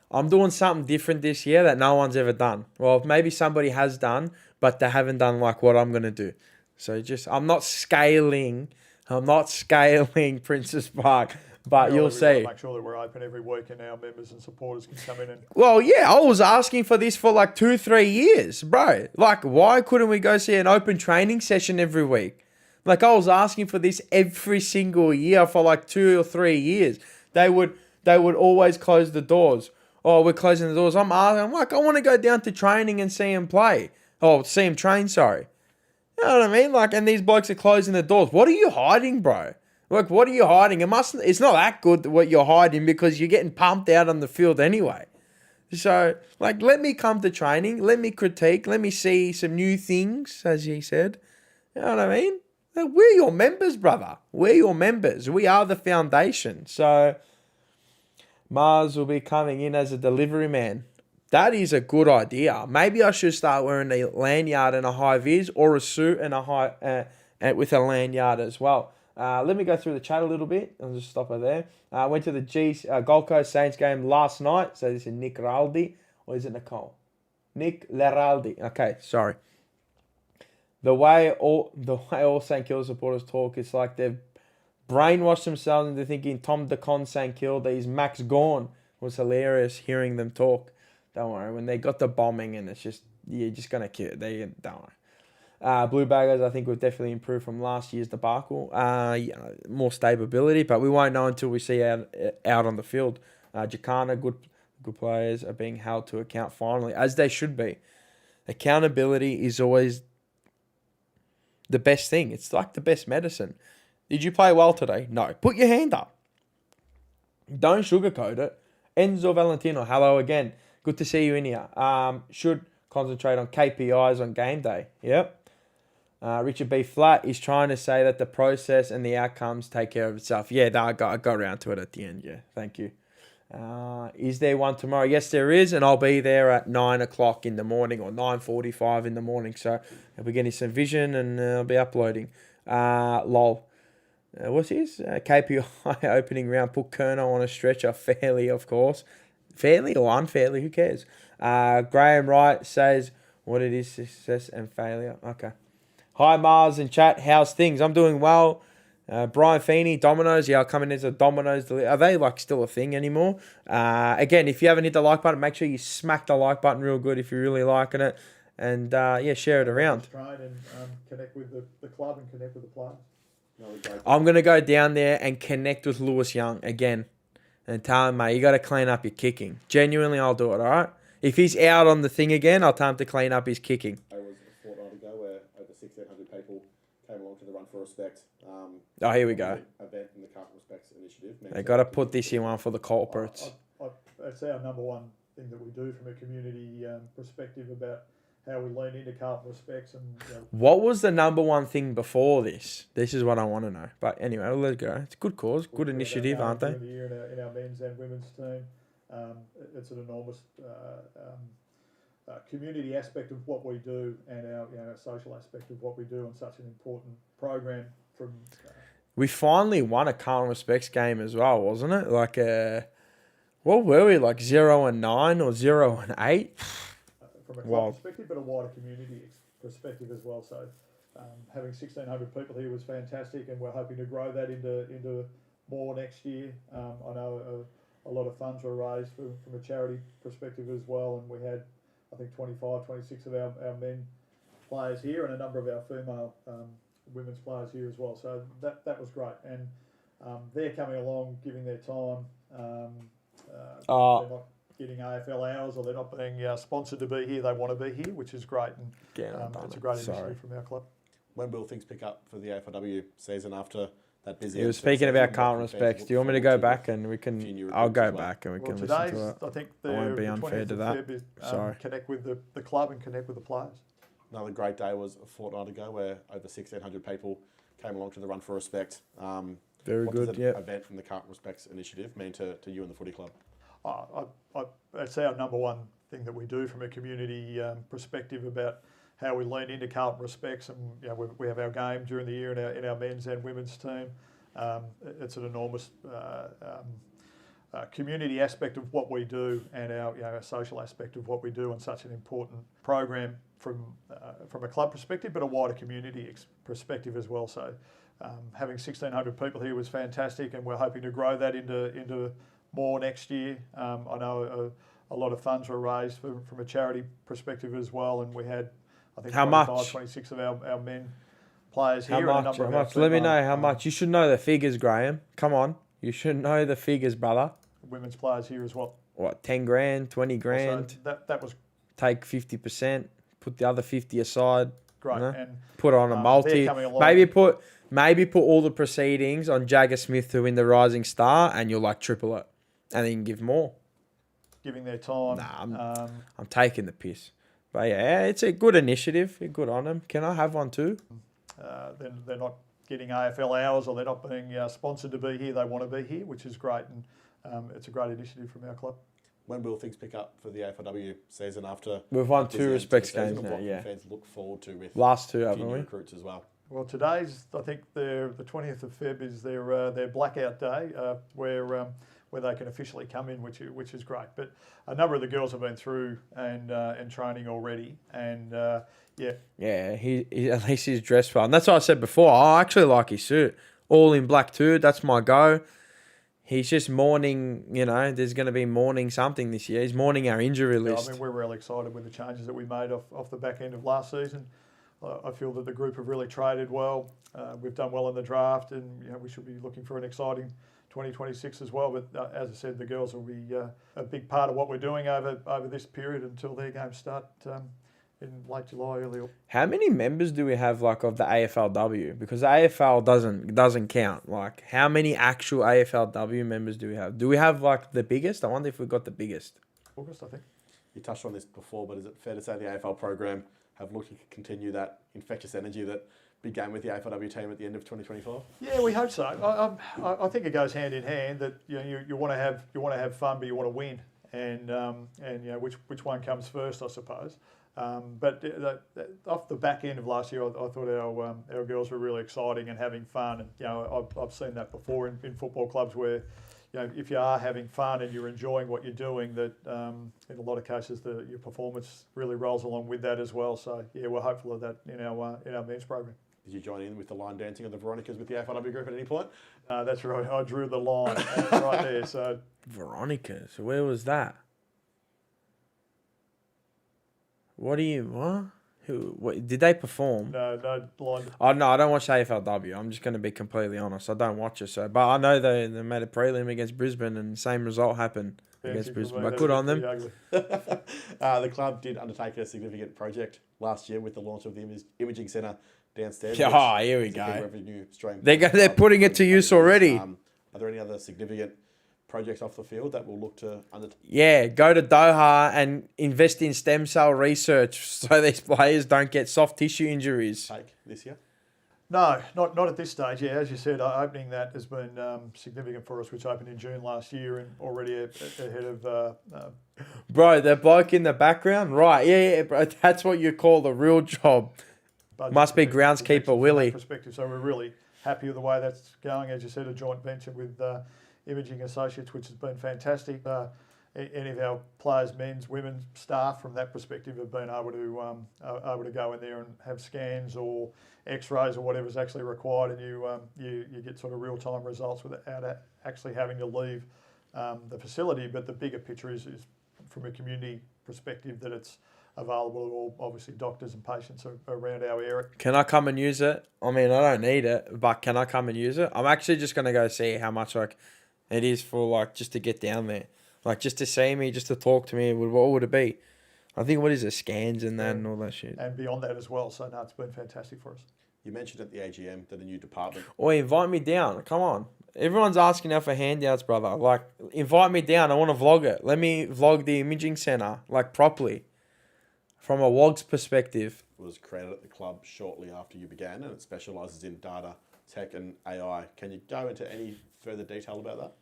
[SPEAKER 1] I'm doing something different this year that no one's ever done. Well, maybe somebody has done, but they haven't done like what I'm going to do. So I'm not scaling Princess Park, but you'll see.
[SPEAKER 4] Make sure that we're open every week and our members and supporters can come in and...
[SPEAKER 1] Well, yeah, I was asking for this for like 2-3 years, bro. Like, why couldn't we go see an open training session every week? Like, I was asking for this every single year for like 2 or 3 years. They would always close the doors. Oh, we're closing the doors. I'm like, I want to go down to training and see him play. Oh, see him train, sorry. You know what I mean? Like, and these blokes are closing the doors. What are you hiding, bro? Like, what are you hiding? It's not that good what you're hiding, because you're getting pumped out on the field anyway. So, like, let me come to training. Let me critique. Let me see some new things, as he said. You know what I mean? Like, we're your members, brother. We're your members. We are the foundation. So, Mars will be coming in as a delivery man. That is a good idea. Maybe I should start wearing a lanyard and a high vis, or a suit and a with a lanyard as well. Let me go through the chat a little bit. I'll just stop it there. Went to the Gold Coast Saints game last night. So this is Nick Raldi, or is it Nicole? Nick Leraldi. Okay, sorry. The way all St Kilda supporters talk, it's like they've brainwashed themselves into thinking Tom DeCon St Kilda is Max Gorn. It was hilarious hearing them talk. Don't worry, when they got the bombing and it's just, you're just going to kill it. Don't worry. Blue Baggers, I think we've definitely improved from last year's debacle. More stability, but we won't know until we see out on the field. Jacana, good players are being held to account finally, as they should be. Accountability is always the best thing. It's like the best medicine. Did you play well today? No. Put your hand up. Don't sugarcoat it. Enzo Valentino, hello again. Good to see you in here. Should concentrate on KPIs on game day. Yep. Richard B. Flat is trying to say that the process and the outcomes take care of itself. Yeah, I got around to it at the end. Yeah, thank you. Is there one tomorrow? Yes, there is, and I'll be there at 9 o'clock in the morning or 9:45 in the morning. So I'll be getting some vision and I'll be uploading. Lol. What's his? KPI opening round. Put Kerno on a stretcher. Fairly, of course. Fairly or unfairly, who cares? Graham Wright says what it is, success and failure. Okay. Hi, Mars in chat. How's things? I'm doing well. Brian Feeney, Domino's. Yeah, I'll come in as a Domino's. Are they like still a thing anymore? Again, if you haven't hit the like button, make sure you smack the like button real good if you're really liking it. And yeah, share it around.
[SPEAKER 4] Train and connect with the club and connect with the players.
[SPEAKER 1] I'm going to go down there and connect with Lewis Young again and tell him, mate, you got to clean up your kicking. Genuinely, I'll do it, all right? If he's out on the thing again, I'll tell him to clean up his kicking.
[SPEAKER 2] It was a fortnight ago where over 1,600 people came along to the Run for Respect.
[SPEAKER 1] Oh, here we go.
[SPEAKER 2] Event in the Carlton Respects Initiative.
[SPEAKER 1] They got to put this in one for the culprits.
[SPEAKER 4] That's our number one thing that we do from a community perspective about how we lean into Carlton Respects. And
[SPEAKER 1] what was the number one thing before this? This is what I want to know. But anyway, we'll let it go. It's a good cause, good initiative, aren't they?
[SPEAKER 4] In our men's and women's team, it's an enormous community aspect of what we do, and our social aspect of what we do, and such an important program. From
[SPEAKER 1] we finally won a Carlton Respects game as well, wasn't it? Like what were we, like 0-9 or 0-8?
[SPEAKER 4] From a club perspective, but a wider community perspective as well. So having 1,600 people here was fantastic, and we're hoping to grow that into more next year. I know a lot of funds were raised from a charity perspective as well, and we had, I think, 25, 26 of our men players here, and a number of our female women's players here as well. So that was great, and they're coming along, giving their time. They're not getting AFL hours, or they're not being sponsored to be here. They want to be here, which is great, and it's a great initiative from our club.
[SPEAKER 2] When will things pick up for the AFLW season after that busy?
[SPEAKER 1] You were speaking about Carlton Respects. Do you want me to go back and we can? I'll go back and we can listen to it.
[SPEAKER 4] I think
[SPEAKER 1] I won't be unfair to that. Sorry.
[SPEAKER 4] Connect with the club and connect with the players.
[SPEAKER 2] Another great day was a fortnight ago where over 1,600 people came along to the Run for Respect.
[SPEAKER 1] Very
[SPEAKER 2] what
[SPEAKER 1] good.
[SPEAKER 2] Does an event in the Carlton Respects Initiative mean to you and the footy club?
[SPEAKER 4] That's our number one thing that we do from a community perspective about how we lean into Carlton Respects, and we have our game during the year in our men's and women's team. It's an enormous community aspect of what we do, and our social aspect of what we do, and such an important program from a club perspective, but a wider community perspective as well. So having 1,600 people here was fantastic, and we're hoping to grow that into more next year. I know a lot of funds were raised from a charity perspective as well, and we had, I think, 26 of our men players here.
[SPEAKER 1] How much? Let me know how much. You should know the figures, Graham. Come on. You should know the figures, brother.
[SPEAKER 4] Women's players here as well.
[SPEAKER 1] What, 10 grand, 20 grand?
[SPEAKER 4] So that was...
[SPEAKER 1] Take 50%, put the other 50 aside.
[SPEAKER 4] Great. And
[SPEAKER 1] put on a multi. Maybe put all the proceedings on Jagger Smith to win the Rising Star, and you'll like triple it. And then you can give more.
[SPEAKER 4] Giving their time.
[SPEAKER 1] Nah, I'm taking the piss. But yeah, it's a good initiative. Good on them. Can I have one too?
[SPEAKER 4] Then they're not getting AFL hours, or they're not being sponsored to be here. They want to be here, which is great, and it's a great initiative from our club.
[SPEAKER 2] When will things pick up for the AFLW season after
[SPEAKER 1] We've won
[SPEAKER 2] after
[SPEAKER 1] 2
[SPEAKER 2] the
[SPEAKER 1] respects
[SPEAKER 2] season,
[SPEAKER 1] games
[SPEAKER 2] and
[SPEAKER 1] now,
[SPEAKER 2] what can
[SPEAKER 1] yeah.
[SPEAKER 2] fans look forward to with
[SPEAKER 1] Last 2,
[SPEAKER 2] a few
[SPEAKER 1] haven't
[SPEAKER 2] new
[SPEAKER 1] we?
[SPEAKER 2] recruits as well?
[SPEAKER 4] Well, today's, I think, the 20th of Feb is their blackout day, where they can officially come in, which is great. But a number of the girls have been through and training already, and yeah.
[SPEAKER 1] Yeah, he at least he's dressed well. And that's what I said before. I actually like his suit. All in black too. That's my go. He's just mourning, there's going to be mourning something this year. He's mourning our injury list.
[SPEAKER 4] I mean, we're really excited with the changes that we made off the back end of last season. I feel that the group have really traded well. We've done well in the draft, and we should be looking for an exciting 2026 as well. But as I said, the girls will be a big part of what we're doing over this period until their games start in late July, early August.
[SPEAKER 1] How many members do we have of the AFLW? Because the AFL doesn't count. How many actual AFLW members do we have? Do we have the biggest? I wonder if we've got the biggest.
[SPEAKER 4] August, I think.
[SPEAKER 2] You touched on this before, but is it fair to say the AFL program have looked to continue that infectious energy that began with the AFLW team at the end of 2025?
[SPEAKER 4] Yeah, we hope so. I think it goes hand in hand that you want to have fun, but you want to win, and which one comes first, I suppose. But off the back end of last year, I thought our girls were really exciting and having fun. And I've seen that before in football clubs where if you are having fun and you're enjoying what you're doing, that in a lot of cases your performance really rolls along with that as well. So yeah, we're hopeful of that in our men's program.
[SPEAKER 2] Did you join in with the line dancing of the Veronicas with the AFLW group at any point?
[SPEAKER 4] That's right. I drew the line right there. So
[SPEAKER 1] Veronica. So where was that? What? Did they perform?
[SPEAKER 4] no line.
[SPEAKER 1] Oh, no, I don't watch AFLW. I'm just going to be completely honest. I don't watch it. But I know they made a prelim against Brisbane and the same result happened against Brisbane. But good on them.
[SPEAKER 2] The club did undertake a significant project last year with the launch of the imaging centre downstairs.
[SPEAKER 1] Oh, here we
[SPEAKER 2] It's a
[SPEAKER 1] go.
[SPEAKER 2] big revenue stream.
[SPEAKER 1] They're putting it to use already.
[SPEAKER 2] Are there any other significant projects off the field that will look to undertake?
[SPEAKER 1] Yeah, go to Doha and invest in stem cell research so these players don't get soft tissue injuries.
[SPEAKER 2] This year?
[SPEAKER 4] No, not at this stage. Yeah, as you said, opening that has been significant for us, which opened in June last year and already ahead of.
[SPEAKER 1] Bro, the bloke in the background, right? Yeah, bro. That's what you call the real job. Must be groundskeeper Willie.
[SPEAKER 4] Perspective. So we're really happy with the way that's going. As you said, a joint venture with Imaging Associates, which has been fantastic. Any of our players, men's, women's staff, from that perspective, have been able to go in there and have scans or X-rays or whatever's actually required, and you get sort of real-time results without actually having to leave the facility. But the bigger picture is from a community perspective that it's available to all, obviously, doctors and patients around our area.
[SPEAKER 1] Can I come and use it? I mean, I don't need it, but can I come and use it? I'm actually just going to go see how much it is for just to get down there. Just to see me, just to talk to me, what would it be? I think, what is it, scans and that and all that shit.
[SPEAKER 4] And beyond that as well. So, no, it's been fantastic for us.
[SPEAKER 2] You mentioned at the AGM that a new department...
[SPEAKER 1] Or invite me down. Come on. Everyone's asking now for handouts, brother. Invite me down. I want to vlog it. Let me vlog the imaging centre, properly. From a WOG's perspective.
[SPEAKER 2] It was created at the club shortly after you began, and it specialises in data, tech and AI. Can you go into any further detail about that?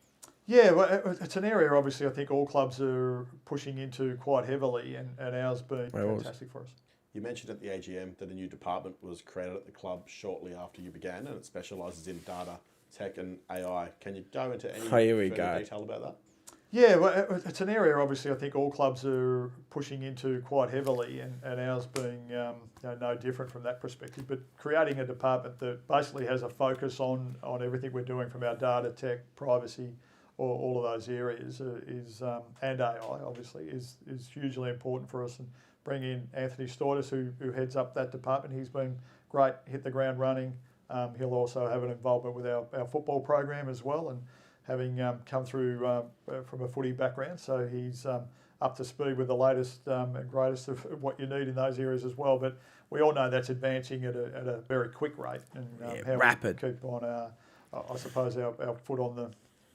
[SPEAKER 4] Yeah, well, it's an area, obviously, I think all clubs are pushing into quite heavily, and ours being fantastic for us.
[SPEAKER 2] You mentioned at the AGM that a new department was created at the club shortly after you began, and it specialises in data, tech and AI. Can you go into any further detail about that?
[SPEAKER 4] Yeah, well, it's an area, obviously, I think all clubs are pushing into quite heavily, and ours being no different from that perspective. But creating a department that basically has a focus on everything we're doing from our data, tech, privacy, all of those areas and AI, obviously, is hugely important for us. And bring in Anthony Stortis, who heads up that department. He's been great, hit the ground running. He'll also have an involvement with our football program as well, and having come through from a footy background. So he's up to speed with the latest and greatest of what you need in those areas as well. But we all know that's advancing at a very quick rate. And how
[SPEAKER 1] rapid.
[SPEAKER 4] We keep on, I suppose, our foot on the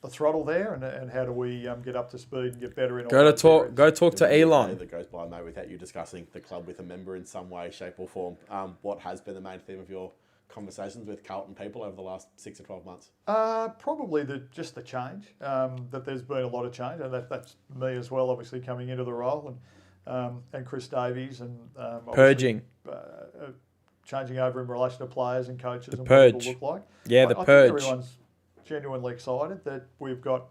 [SPEAKER 4] throttle there, and how do we get up to speed and get better in all those areas.
[SPEAKER 1] Go talk to Elon.
[SPEAKER 2] That goes by, mate, without you discussing the club with a member in some way, shape or form. What has been the main theme of your conversations with Carlton people over the last 6 to 12 months?
[SPEAKER 4] Probably just the change, that there's been a lot of change, and that's me as well, obviously coming into the role, and Chris Davies, and
[SPEAKER 1] Purging.
[SPEAKER 4] Changing over in relation to players and coaches and
[SPEAKER 1] purge.
[SPEAKER 4] what it'll look like.
[SPEAKER 1] Yeah,
[SPEAKER 4] I
[SPEAKER 1] purge.
[SPEAKER 4] think everyone's genuinely excited that we've got.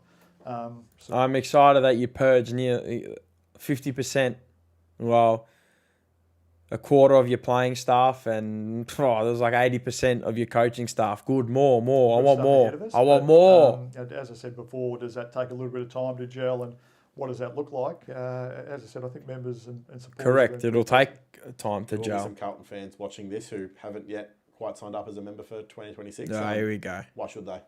[SPEAKER 1] I'm excited that you purged near 50%. Well, a quarter of your playing staff, and there's like 80% of your coaching staff. Good, more. I want more. I want more.
[SPEAKER 4] As I said before, does that take a little bit of time to gel, and what does that look like? As I said, I think members and supporters.
[SPEAKER 1] Correct. It'll take time to
[SPEAKER 2] There will be
[SPEAKER 1] gel.
[SPEAKER 2] some Carlton fans watching this who haven't yet quite signed up as a member for 2026.
[SPEAKER 1] Here we go.
[SPEAKER 2] Why should they?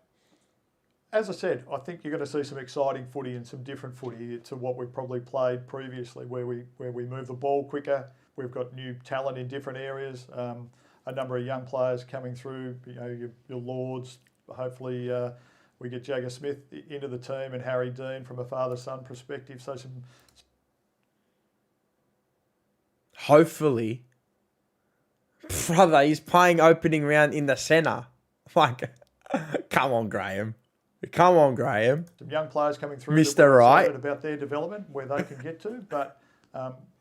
[SPEAKER 4] As I said, I think you're going to see some exciting footy and some different footy to what we've probably played previously, where we move the ball quicker. We've got new talent in different areas. A number of young players coming through. Your Lords. Hopefully, we get Jagger Smith into the team, and Harry Dean from a father-son perspective. So some.
[SPEAKER 1] Hopefully, brother, he's playing opening round in the centre. Like, come on, Graham. Some
[SPEAKER 4] young players coming through.
[SPEAKER 1] Mr. Wright.
[SPEAKER 4] About their development, where they can get to. But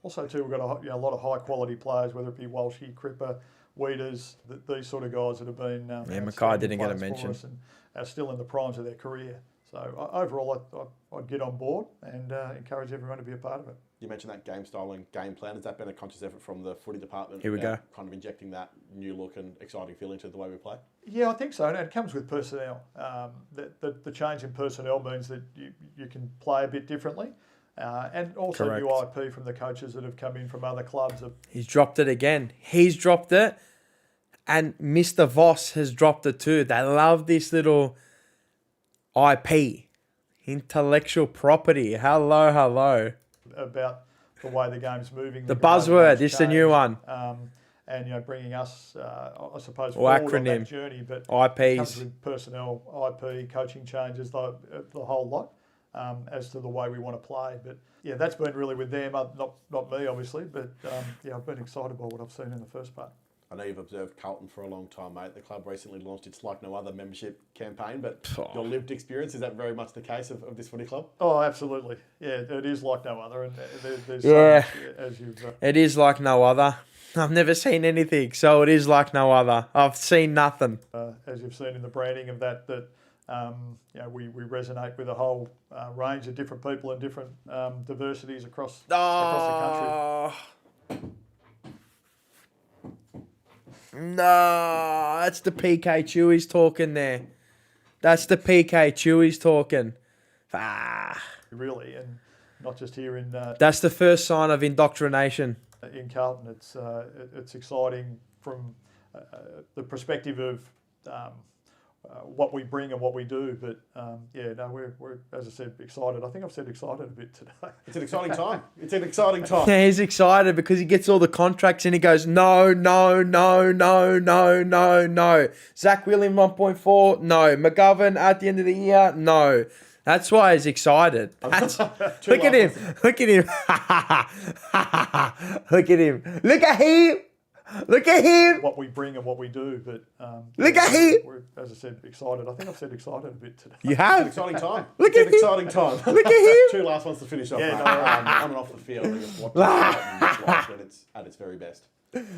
[SPEAKER 4] also, too, we've got a lot of high-quality players, whether it be Walshy, Cripper, Weeders, these sort of guys that have been...
[SPEAKER 1] Mackay didn't get a
[SPEAKER 4] players for
[SPEAKER 1] mention.
[SPEAKER 4] us and are still in the primes of their career. So overall, I'd get on board and encourage everyone to be a part of it.
[SPEAKER 2] You mentioned that game style and game plan. Has that been a conscious effort from the footy department?
[SPEAKER 1] Here we go.
[SPEAKER 2] Kind of injecting that new look and exciting feel into the way we play?
[SPEAKER 4] Yeah, I think so. And it comes with personnel. The change in personnel means that you can play a bit differently. And also
[SPEAKER 1] Correct.
[SPEAKER 4] new IP from the coaches that have come in from other clubs.
[SPEAKER 1] He's dropped it again. He's dropped it. And Mr. Voss has dropped it too. They love this little IP. Intellectual property. Hello.
[SPEAKER 4] About the way the game's moving.
[SPEAKER 1] The
[SPEAKER 4] way
[SPEAKER 1] buzzword.
[SPEAKER 4] game's
[SPEAKER 1] This is a new one.
[SPEAKER 4] And bringing us, I suppose,
[SPEAKER 1] Or
[SPEAKER 4] forward on
[SPEAKER 1] acronym.
[SPEAKER 4] that journey. But it comes
[SPEAKER 1] IPs.
[SPEAKER 4] with personnel, IP, coaching changes, the whole lot, as to the way we want to play. But yeah, that's been really with them, not me, obviously. But I've been excited by what I've seen in the first part.
[SPEAKER 2] I know you've observed Carlton for a long time, mate. The club recently launched its Like No Other membership campaign, but your lived experience, is that very much the case of this footy club?
[SPEAKER 4] Oh, absolutely. Yeah, it is like no other. And there's
[SPEAKER 1] Yeah.
[SPEAKER 4] so much, as you've...
[SPEAKER 1] It is like no other. I've never seen anything, so it is like no other. I've seen nothing.
[SPEAKER 4] As you've seen in the branding of that we resonate with a whole range of different people and different diversities across the country.
[SPEAKER 1] No, that's the PK Chewies talking there. That's the PK Chewies talking.
[SPEAKER 4] Really, and not just here in
[SPEAKER 1] That's the first sign of indoctrination.
[SPEAKER 4] Carlton. It's exciting from the perspective of what we bring and what we do. But we're as I said, excited. I think I've said excited a bit today.
[SPEAKER 2] It's an exciting time. It's an exciting time.
[SPEAKER 1] Yeah, he's excited because he gets all the contracts and he goes, no. Zach William 1.4, no. McGovern at the end of the year, no. That's why he's excited. Look at him. Look at him. Look at him.
[SPEAKER 4] What we bring and what we do. But
[SPEAKER 1] look at him.
[SPEAKER 4] We're, as I said, excited. I think I've said excited a bit today.
[SPEAKER 1] You have.
[SPEAKER 2] It's an exciting time.
[SPEAKER 1] Look at him.
[SPEAKER 2] Exciting time.
[SPEAKER 1] Look at him.
[SPEAKER 2] Two last ones to finish off.
[SPEAKER 4] Yeah,
[SPEAKER 2] mate.
[SPEAKER 4] no,
[SPEAKER 2] On and off the field. What when it's at its very best.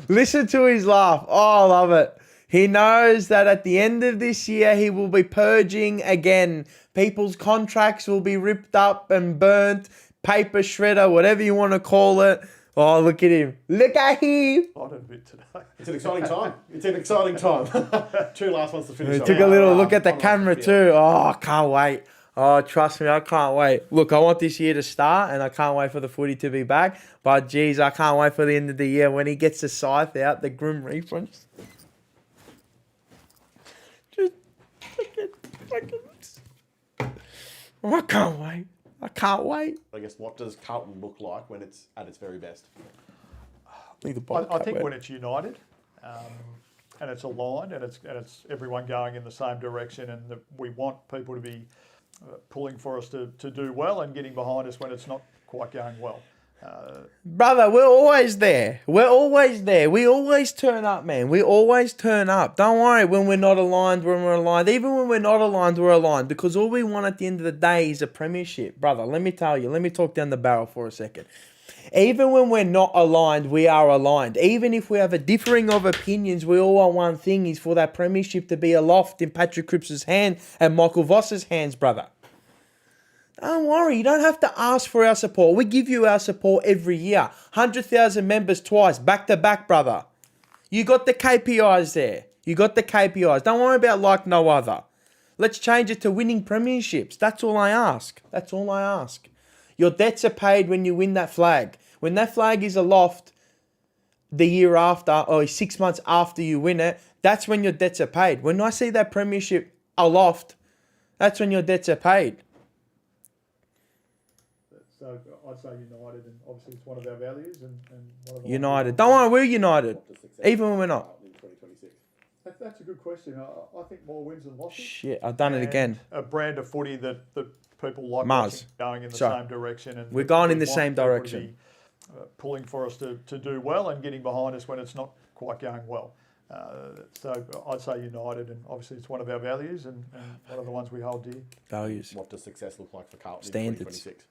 [SPEAKER 1] Listen to his laugh. Oh, I love it. He knows that at the end of this year, he will be purging again. People's contracts will be ripped up and burnt, paper shredder, whatever you want to call it. Oh, look at him. Look at him.
[SPEAKER 4] Excited a bit today.
[SPEAKER 2] It's an exciting time. It's an exciting time. Two last ones to finish
[SPEAKER 1] He
[SPEAKER 2] off.
[SPEAKER 1] took a little look at the
[SPEAKER 2] On and off
[SPEAKER 1] camera
[SPEAKER 2] field.
[SPEAKER 1] too. Oh, I can't wait. Oh, trust me, I can't wait. Look, I want this year to start and I can't wait for the footy to be back. But, geez, I can't wait for the end of the year when he gets the scythe out, the Grim Reaper. Just fucking... I can't wait. I can't wait.
[SPEAKER 2] I guess, what does Carlton look like when it's at its very best?
[SPEAKER 4] I think when it's united and it's aligned and it's everyone going in the same direction, and that we want people to be pulling for us to do well and getting behind us when it's not quite going well.
[SPEAKER 1] Brother, we're always there. We're always there. We always turn up, man. We always turn up. Don't worry when we're not aligned, when we're aligned. Even when we're not aligned, we're aligned. Because all we want at the end of the day is a premiership. Brother, let me tell you. Let me talk down the barrel for a second. Even when we're not aligned, we are aligned. Even if we have a differing of opinions, we all want one thing, is for that premiership to be aloft in Patrick Cripps' hand and Michael Voss's hands, brother. Don't worry, you don't have to ask for our support. We give you our support every year. 100,000 members twice, back to back, brother. You got the KPIs there. You got the KPIs. Don't worry about like no other. Let's change it to winning premierships. That's all I ask. That's all I ask. Your debts are paid when you win that flag. When that flag is aloft the year after, or 6 months after you win it, that's when your debts are paid. When I see that premiership aloft, that's when your debts are paid.
[SPEAKER 4] So I'd say united, and obviously it's one of our values. And one of the
[SPEAKER 1] United. Don't worry, we're united. Even when we're not.
[SPEAKER 4] That's a good question. I think more wins than losses.
[SPEAKER 1] Shit, I've done it again.
[SPEAKER 4] A brand of footy that people like
[SPEAKER 1] Mars.
[SPEAKER 4] watching, going in the
[SPEAKER 1] Sorry.
[SPEAKER 4] same direction. And
[SPEAKER 1] We're going in the
[SPEAKER 4] want
[SPEAKER 1] same
[SPEAKER 4] people to
[SPEAKER 1] direction.
[SPEAKER 4] be, pulling for us to do well and getting behind us when it's not quite going well. So I'd say united, and obviously it's one of our values and one of the ones we hold dear.
[SPEAKER 1] Values.
[SPEAKER 2] What does success look like for Carlton
[SPEAKER 1] Standards.
[SPEAKER 2] in 2026?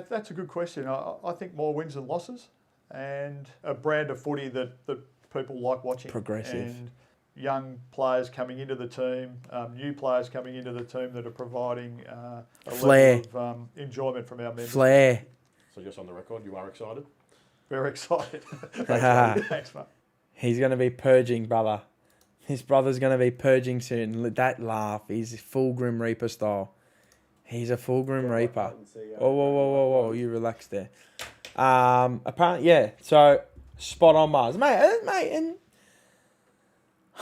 [SPEAKER 4] That's a good question. I think more wins than losses, and a brand of footy that people like watching.
[SPEAKER 1] Progressive.
[SPEAKER 4] And young players coming into the team, new players coming into the team that are providing a
[SPEAKER 1] Flair.
[SPEAKER 4] level of enjoyment from our members.
[SPEAKER 1] Flair.
[SPEAKER 2] So just on the record, you are excited?
[SPEAKER 4] Very excited. Thanks, mate.
[SPEAKER 1] He's going to be purging, brother. His brother's going to be purging soon. That laugh is full Grim Reaper style. He's a full Grim Reaper. Whoa. You relax there. Apparently, yeah. So, spot on, Mars. Mate, and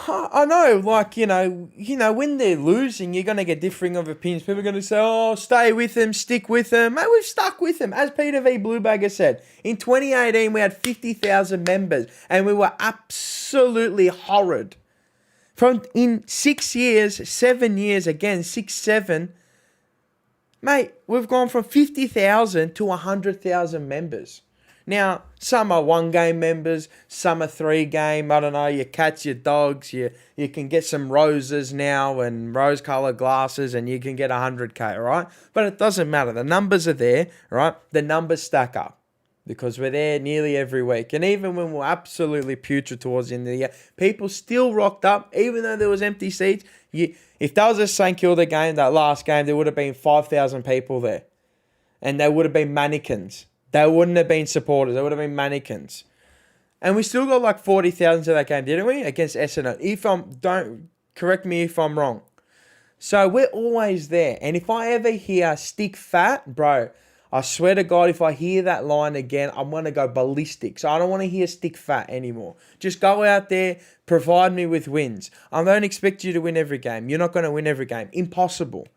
[SPEAKER 1] I know, like, you know, when they're losing, you're going to get differing of opinions. People are going to say, oh, stay with them, stick with them. Mate, we've stuck with them. As Peter V. Bluebagger said, in 2018, we had 50,000 members, and we were absolutely horrid. In 6 years, 7 years, again, 6, 7, mate, we've gone from 50,000 to 100,000 members. Now, some are 1 game members, some are 3 game. I don't know, your cats, your dogs, you can get some roses now and rose-coloured glasses and you can get 100K, all right? But it doesn't matter. The numbers are there, all right? The numbers stack up because we're there nearly every week. And even when we're absolutely putrid towards the end of the year, people still rocked up, even though there was empty seats. If that was a St Kilda game, that last game, there would have been 5,000 people there. And they would have been mannequins. They wouldn't have been supporters. They would have been mannequins. And we still got like 40,000 to that game, didn't we? Against Essendon. Don't correct me if I'm wrong. So we're always there. And if I ever hear stick fat, bro, I swear to God, if I hear that line again, I'm going to go ballistic. So I don't want to hear stick fat anymore. Just go out there, provide me with wins. I don't expect you to win every game. You're not going to win every game. Impossible.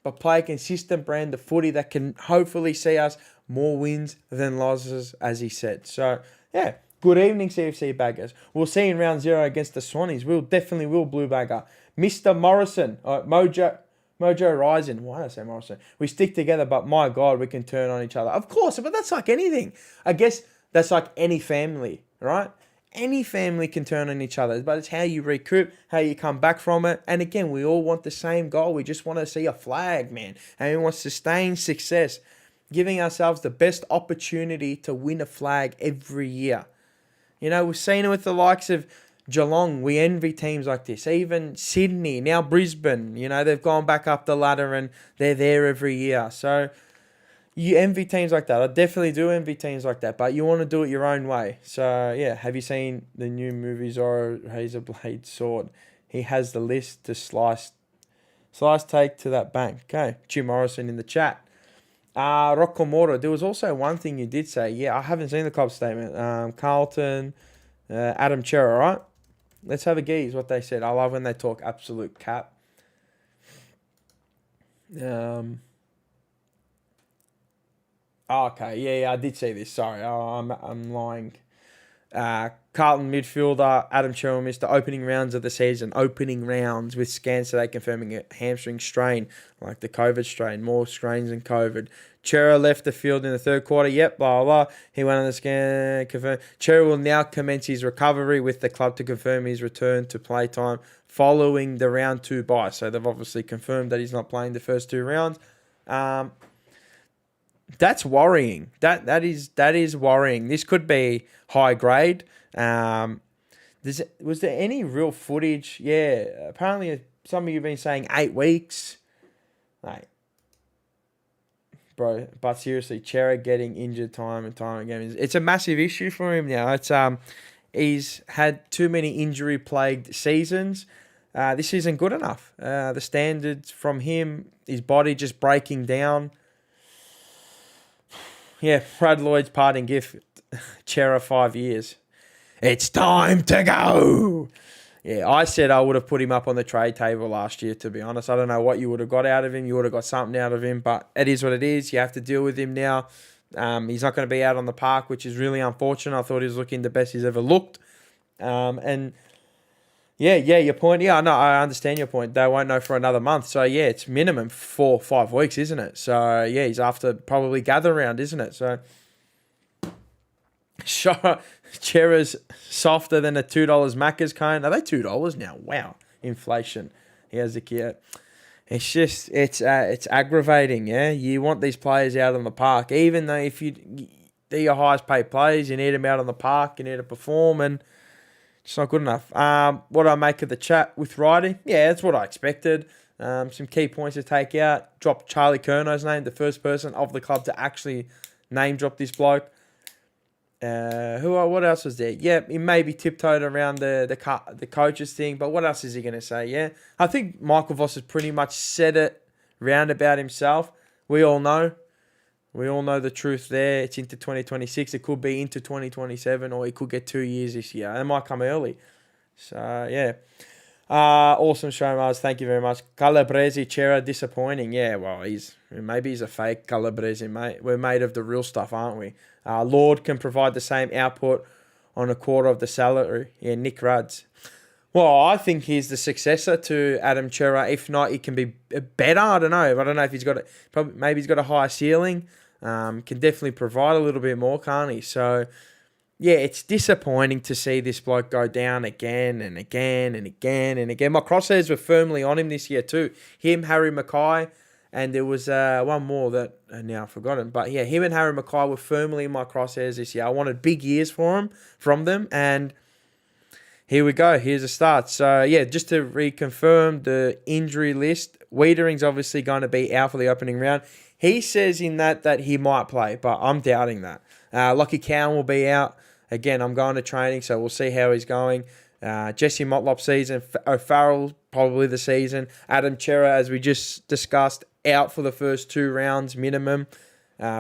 [SPEAKER 1] But play a consistent brand of footy that can hopefully see us more wins than losses, as he said. So, yeah, good evening, CFC baggers. We'll see in round 0 against the Swannies. We'll definitely will blue bagger. Mr. Morrison, Mojo Rising. Why did I say Morrison? We stick together, but my God, we can turn on each other. Of course, but that's like anything. I guess that's like any family, right? Any family can turn on each other, but it's how you recoup, how you come back from it. And again, we all want the same goal. We just want to see a flag, man. And we want sustained success, giving ourselves the best opportunity to win a flag every year. You know, we've seen it with the likes of Geelong. We envy teams like this. Even Sydney, now Brisbane. You know, they've gone back up the ladder and they're there every year. So you envy teams like that. I definitely do envy teams like that, but you want to do it your own way. So, yeah, have you seen the new movie Zorro Razorblade Sword? He has the list to slice take to that bank. Okay, Jim Morrison in the chat. Rocco Moro, there was also one thing you did say. Yeah, I haven't seen the club statement. Carlton, Adam Cherr, all right? Let's have a geese what they said. I love when they talk absolute cap. Okay, yeah, I did see this. Sorry, I'm lying. Carlton midfielder Adam Chera missed the opening rounds of the season. Opening rounds with scans today confirming a hamstring strain, like the COVID strain. More strains than COVID. Chera left the field in the third quarter. Yep, blah, blah, blah. He went on the scan, confirmed. Chera will now commence his recovery with the club to confirm his return to play time following the round 2 bye. So they've obviously confirmed that he's not playing the first 2 rounds. That's worrying. That is worrying. This could be high grade. Was there any real footage? Yeah, apparently some of you have been saying 8 weeks. Mate. Bro, but seriously, Chera getting injured time and time again. It's a massive issue for him now. It's he's had too many injury-plagued seasons. This isn't good enough. The standards from him, his body just breaking down. Yeah, Brad Lloyd's parting gift, Chera 5 years. It's time to go. Yeah, I said I would have put him up on the trade table last year, to be honest. I don't know what you would have got out of him. You would have got something out of him, but it is what it is. You have to deal with him now. He's not going to be out on the park, which is really unfortunate. I thought he was looking the best he's ever looked. And yeah, your point. Yeah, no, I understand your point. They won't know for another month. So yeah, it's minimum 4 or 5 weeks, isn't it? So yeah, he's after probably gather round, isn't it? So sure, Chera's softer than a $2 Macca's cone. Are they $2 now? Wow, inflation. He has a kid. It's just it's aggravating. Yeah, you want these players out on the park, even though if they're your highest paid players, you need them out on the park. You need to perform, and it's not good enough. What do I make of the chat with Wrighty? Yeah, that's what I expected. Some key points to take out. Drop Charlie Curno's name, the first person of the club to actually name drop this bloke. What else was there? Yeah, he maybe tiptoed around the coaches thing, but what else is he going to say? Yeah, I think Michael Voss has pretty much said it round about himself. We all know the truth there. It's into 2026. It could be into 2027, or he could get 2 years this year. It might come early. So, yeah. Awesome show, Mars. Thank you very much. Calabrese, Chera, disappointing. Yeah, well, maybe he's a fake Calabrese, mate. We're made of the real stuff, aren't we? Lord can provide the same output on a quarter of the salary. Yeah, Nick Ruds. Well, I think he's the successor to Adam Chera. If not, he can be better. I don't know. I don't know if maybe he's got a higher ceiling. Can definitely provide a little bit more, can't he? So, yeah, it's disappointing to see this bloke go down again and again and again and again. My crosshairs were firmly on him this year too. Him, Harry Mackay, and there was one more that now I've forgotten. But yeah, him and Harry Mackay were firmly in my crosshairs this year. I wanted big years from them, and here we go. Here's a start. So yeah, just to reconfirm the injury list, Wiedering's obviously going to be out for the opening round. He says in that he might play, but I'm doubting that. Lockie Cowan will be out. Again, I'm going to training, so we'll see how he's going. Jesse Motlop season. O'Farrell, probably the season. Adam Chera, as we just discussed, out for the first 2 rounds minimum.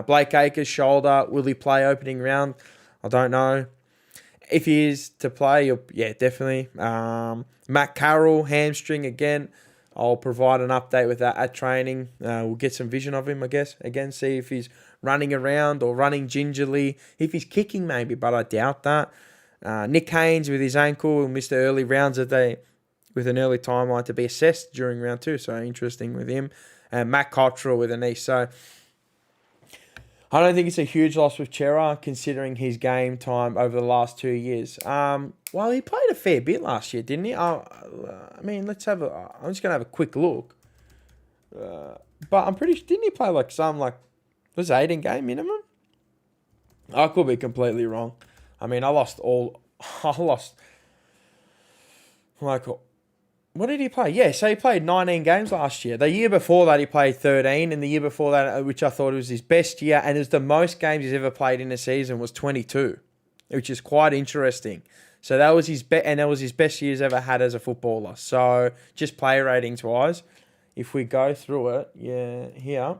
[SPEAKER 1] Blake Acres, shoulder. Will he play opening round? I don't know. If he is to play, yeah, definitely. Matt Carroll, hamstring again. I'll provide an update with that at training. We'll get some vision of him, I guess. Again, see if he's running around or running gingerly. If he's kicking, maybe, but I doubt that. Nick Haynes with his ankle will miss the early rounds with an early timeline to be assessed during round 2. So interesting with him. And Matt Cottrell with a knee. So I don't think it's a huge loss with Chera, considering his game time over the last 2 years. Well, he played a fair bit last year, didn't he? I mean, I'm just going to have a quick look. But I'm pretty sure, didn't he play was it 18 game minimum? I could be completely wrong. I mean, what did he play? Yeah, so he played 19 games last year. The year before that, he played 13, and the year before that, which I thought was his best year, and it was the most games he's ever played in a season, was 22, which is quite interesting. So that was his best year he's ever had as a footballer. So just player ratings wise, if we go through it, yeah, here.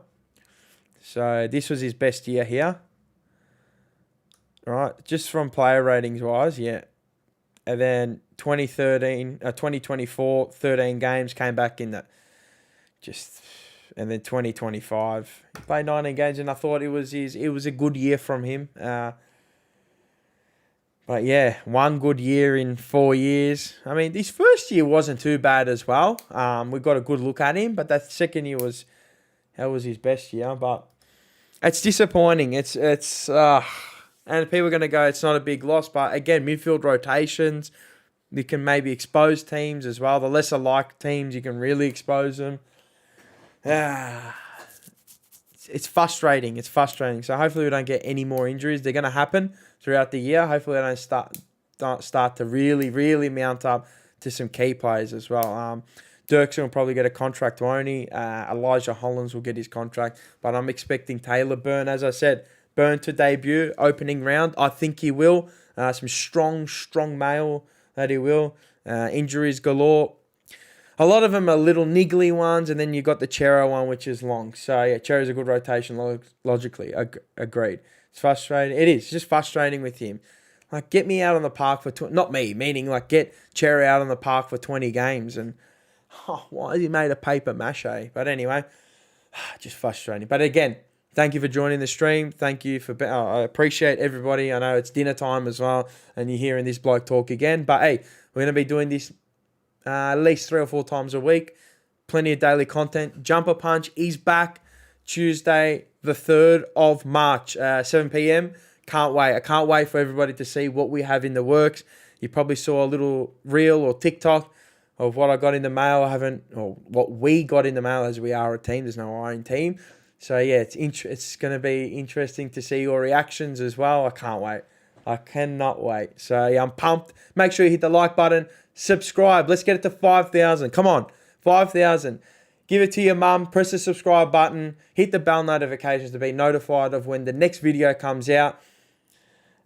[SPEAKER 1] So this was his best year here. All right, just from player ratings wise, yeah. And then 2024, 13 games, came back in that. And then 2025, he played 19 games, and I thought it was a good year from him. But yeah, one good year in 4 years. I mean, his first year wasn't too bad as well. We got a good look at him, but that second year was his best year. But it's disappointing. And people are going to go, it's not a big loss. But again, midfield rotations, you can maybe expose teams as well. The lesser liked teams, you can really expose them. It's frustrating. It's frustrating. So hopefully we don't get any more injuries. They're going to happen throughout the year. Hopefully they don't start to really, really mount up to some key players as well. Dirksen will probably get a contract, won't he? Elijah Hollins will get his contract. But I'm expecting Taylor Byrne, as I said, Byrne to debut, opening round. I think he will. Some strong mail that he will. Injuries galore. A lot of them are little niggly ones, and then you got the Chero one, which is long. So, yeah, Chero's a good rotation, logically. Agreed. It's frustrating. It is. It's just frustrating with him. Like, get me out on the park for... not me, meaning, like, get Chero out on the park for 20 games. And, why is he made of paper mache? But anyway, just frustrating. But again, thank you for joining the stream. Thank you for... I appreciate everybody. I know it's dinner time as well, and you're hearing this bloke talk again. But, hey, we're going to be doing this at least 3 or 4 times a week. Plenty of daily content. Jumper Punch is back Tuesday, the 3rd of March, 7 p.m. Can't wait. I can't wait for everybody to see what we have in the works. You probably saw a little reel or TikTok of what I got in the mail. Or what we got in the mail, as we are a team. There's no our own team. So, yeah, it's going to be interesting to see your reactions as well. I can't wait. I cannot wait. So, yeah, I'm pumped. Make sure you hit the like button. Subscribe. Let's get it to 5,000. Come on. 5,000. Give it to your mum. Press the subscribe button. Hit the bell notifications to be notified of when the next video comes out.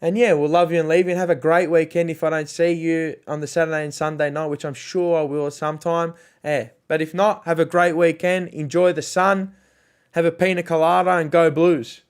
[SPEAKER 1] And yeah, we'll love you and leave you. And have a great weekend if I don't see you on the Saturday and Sunday night, which I'm sure I will sometime. Yeah. But if not, have a great weekend. Enjoy the sun. Have a pina colada and go Blues.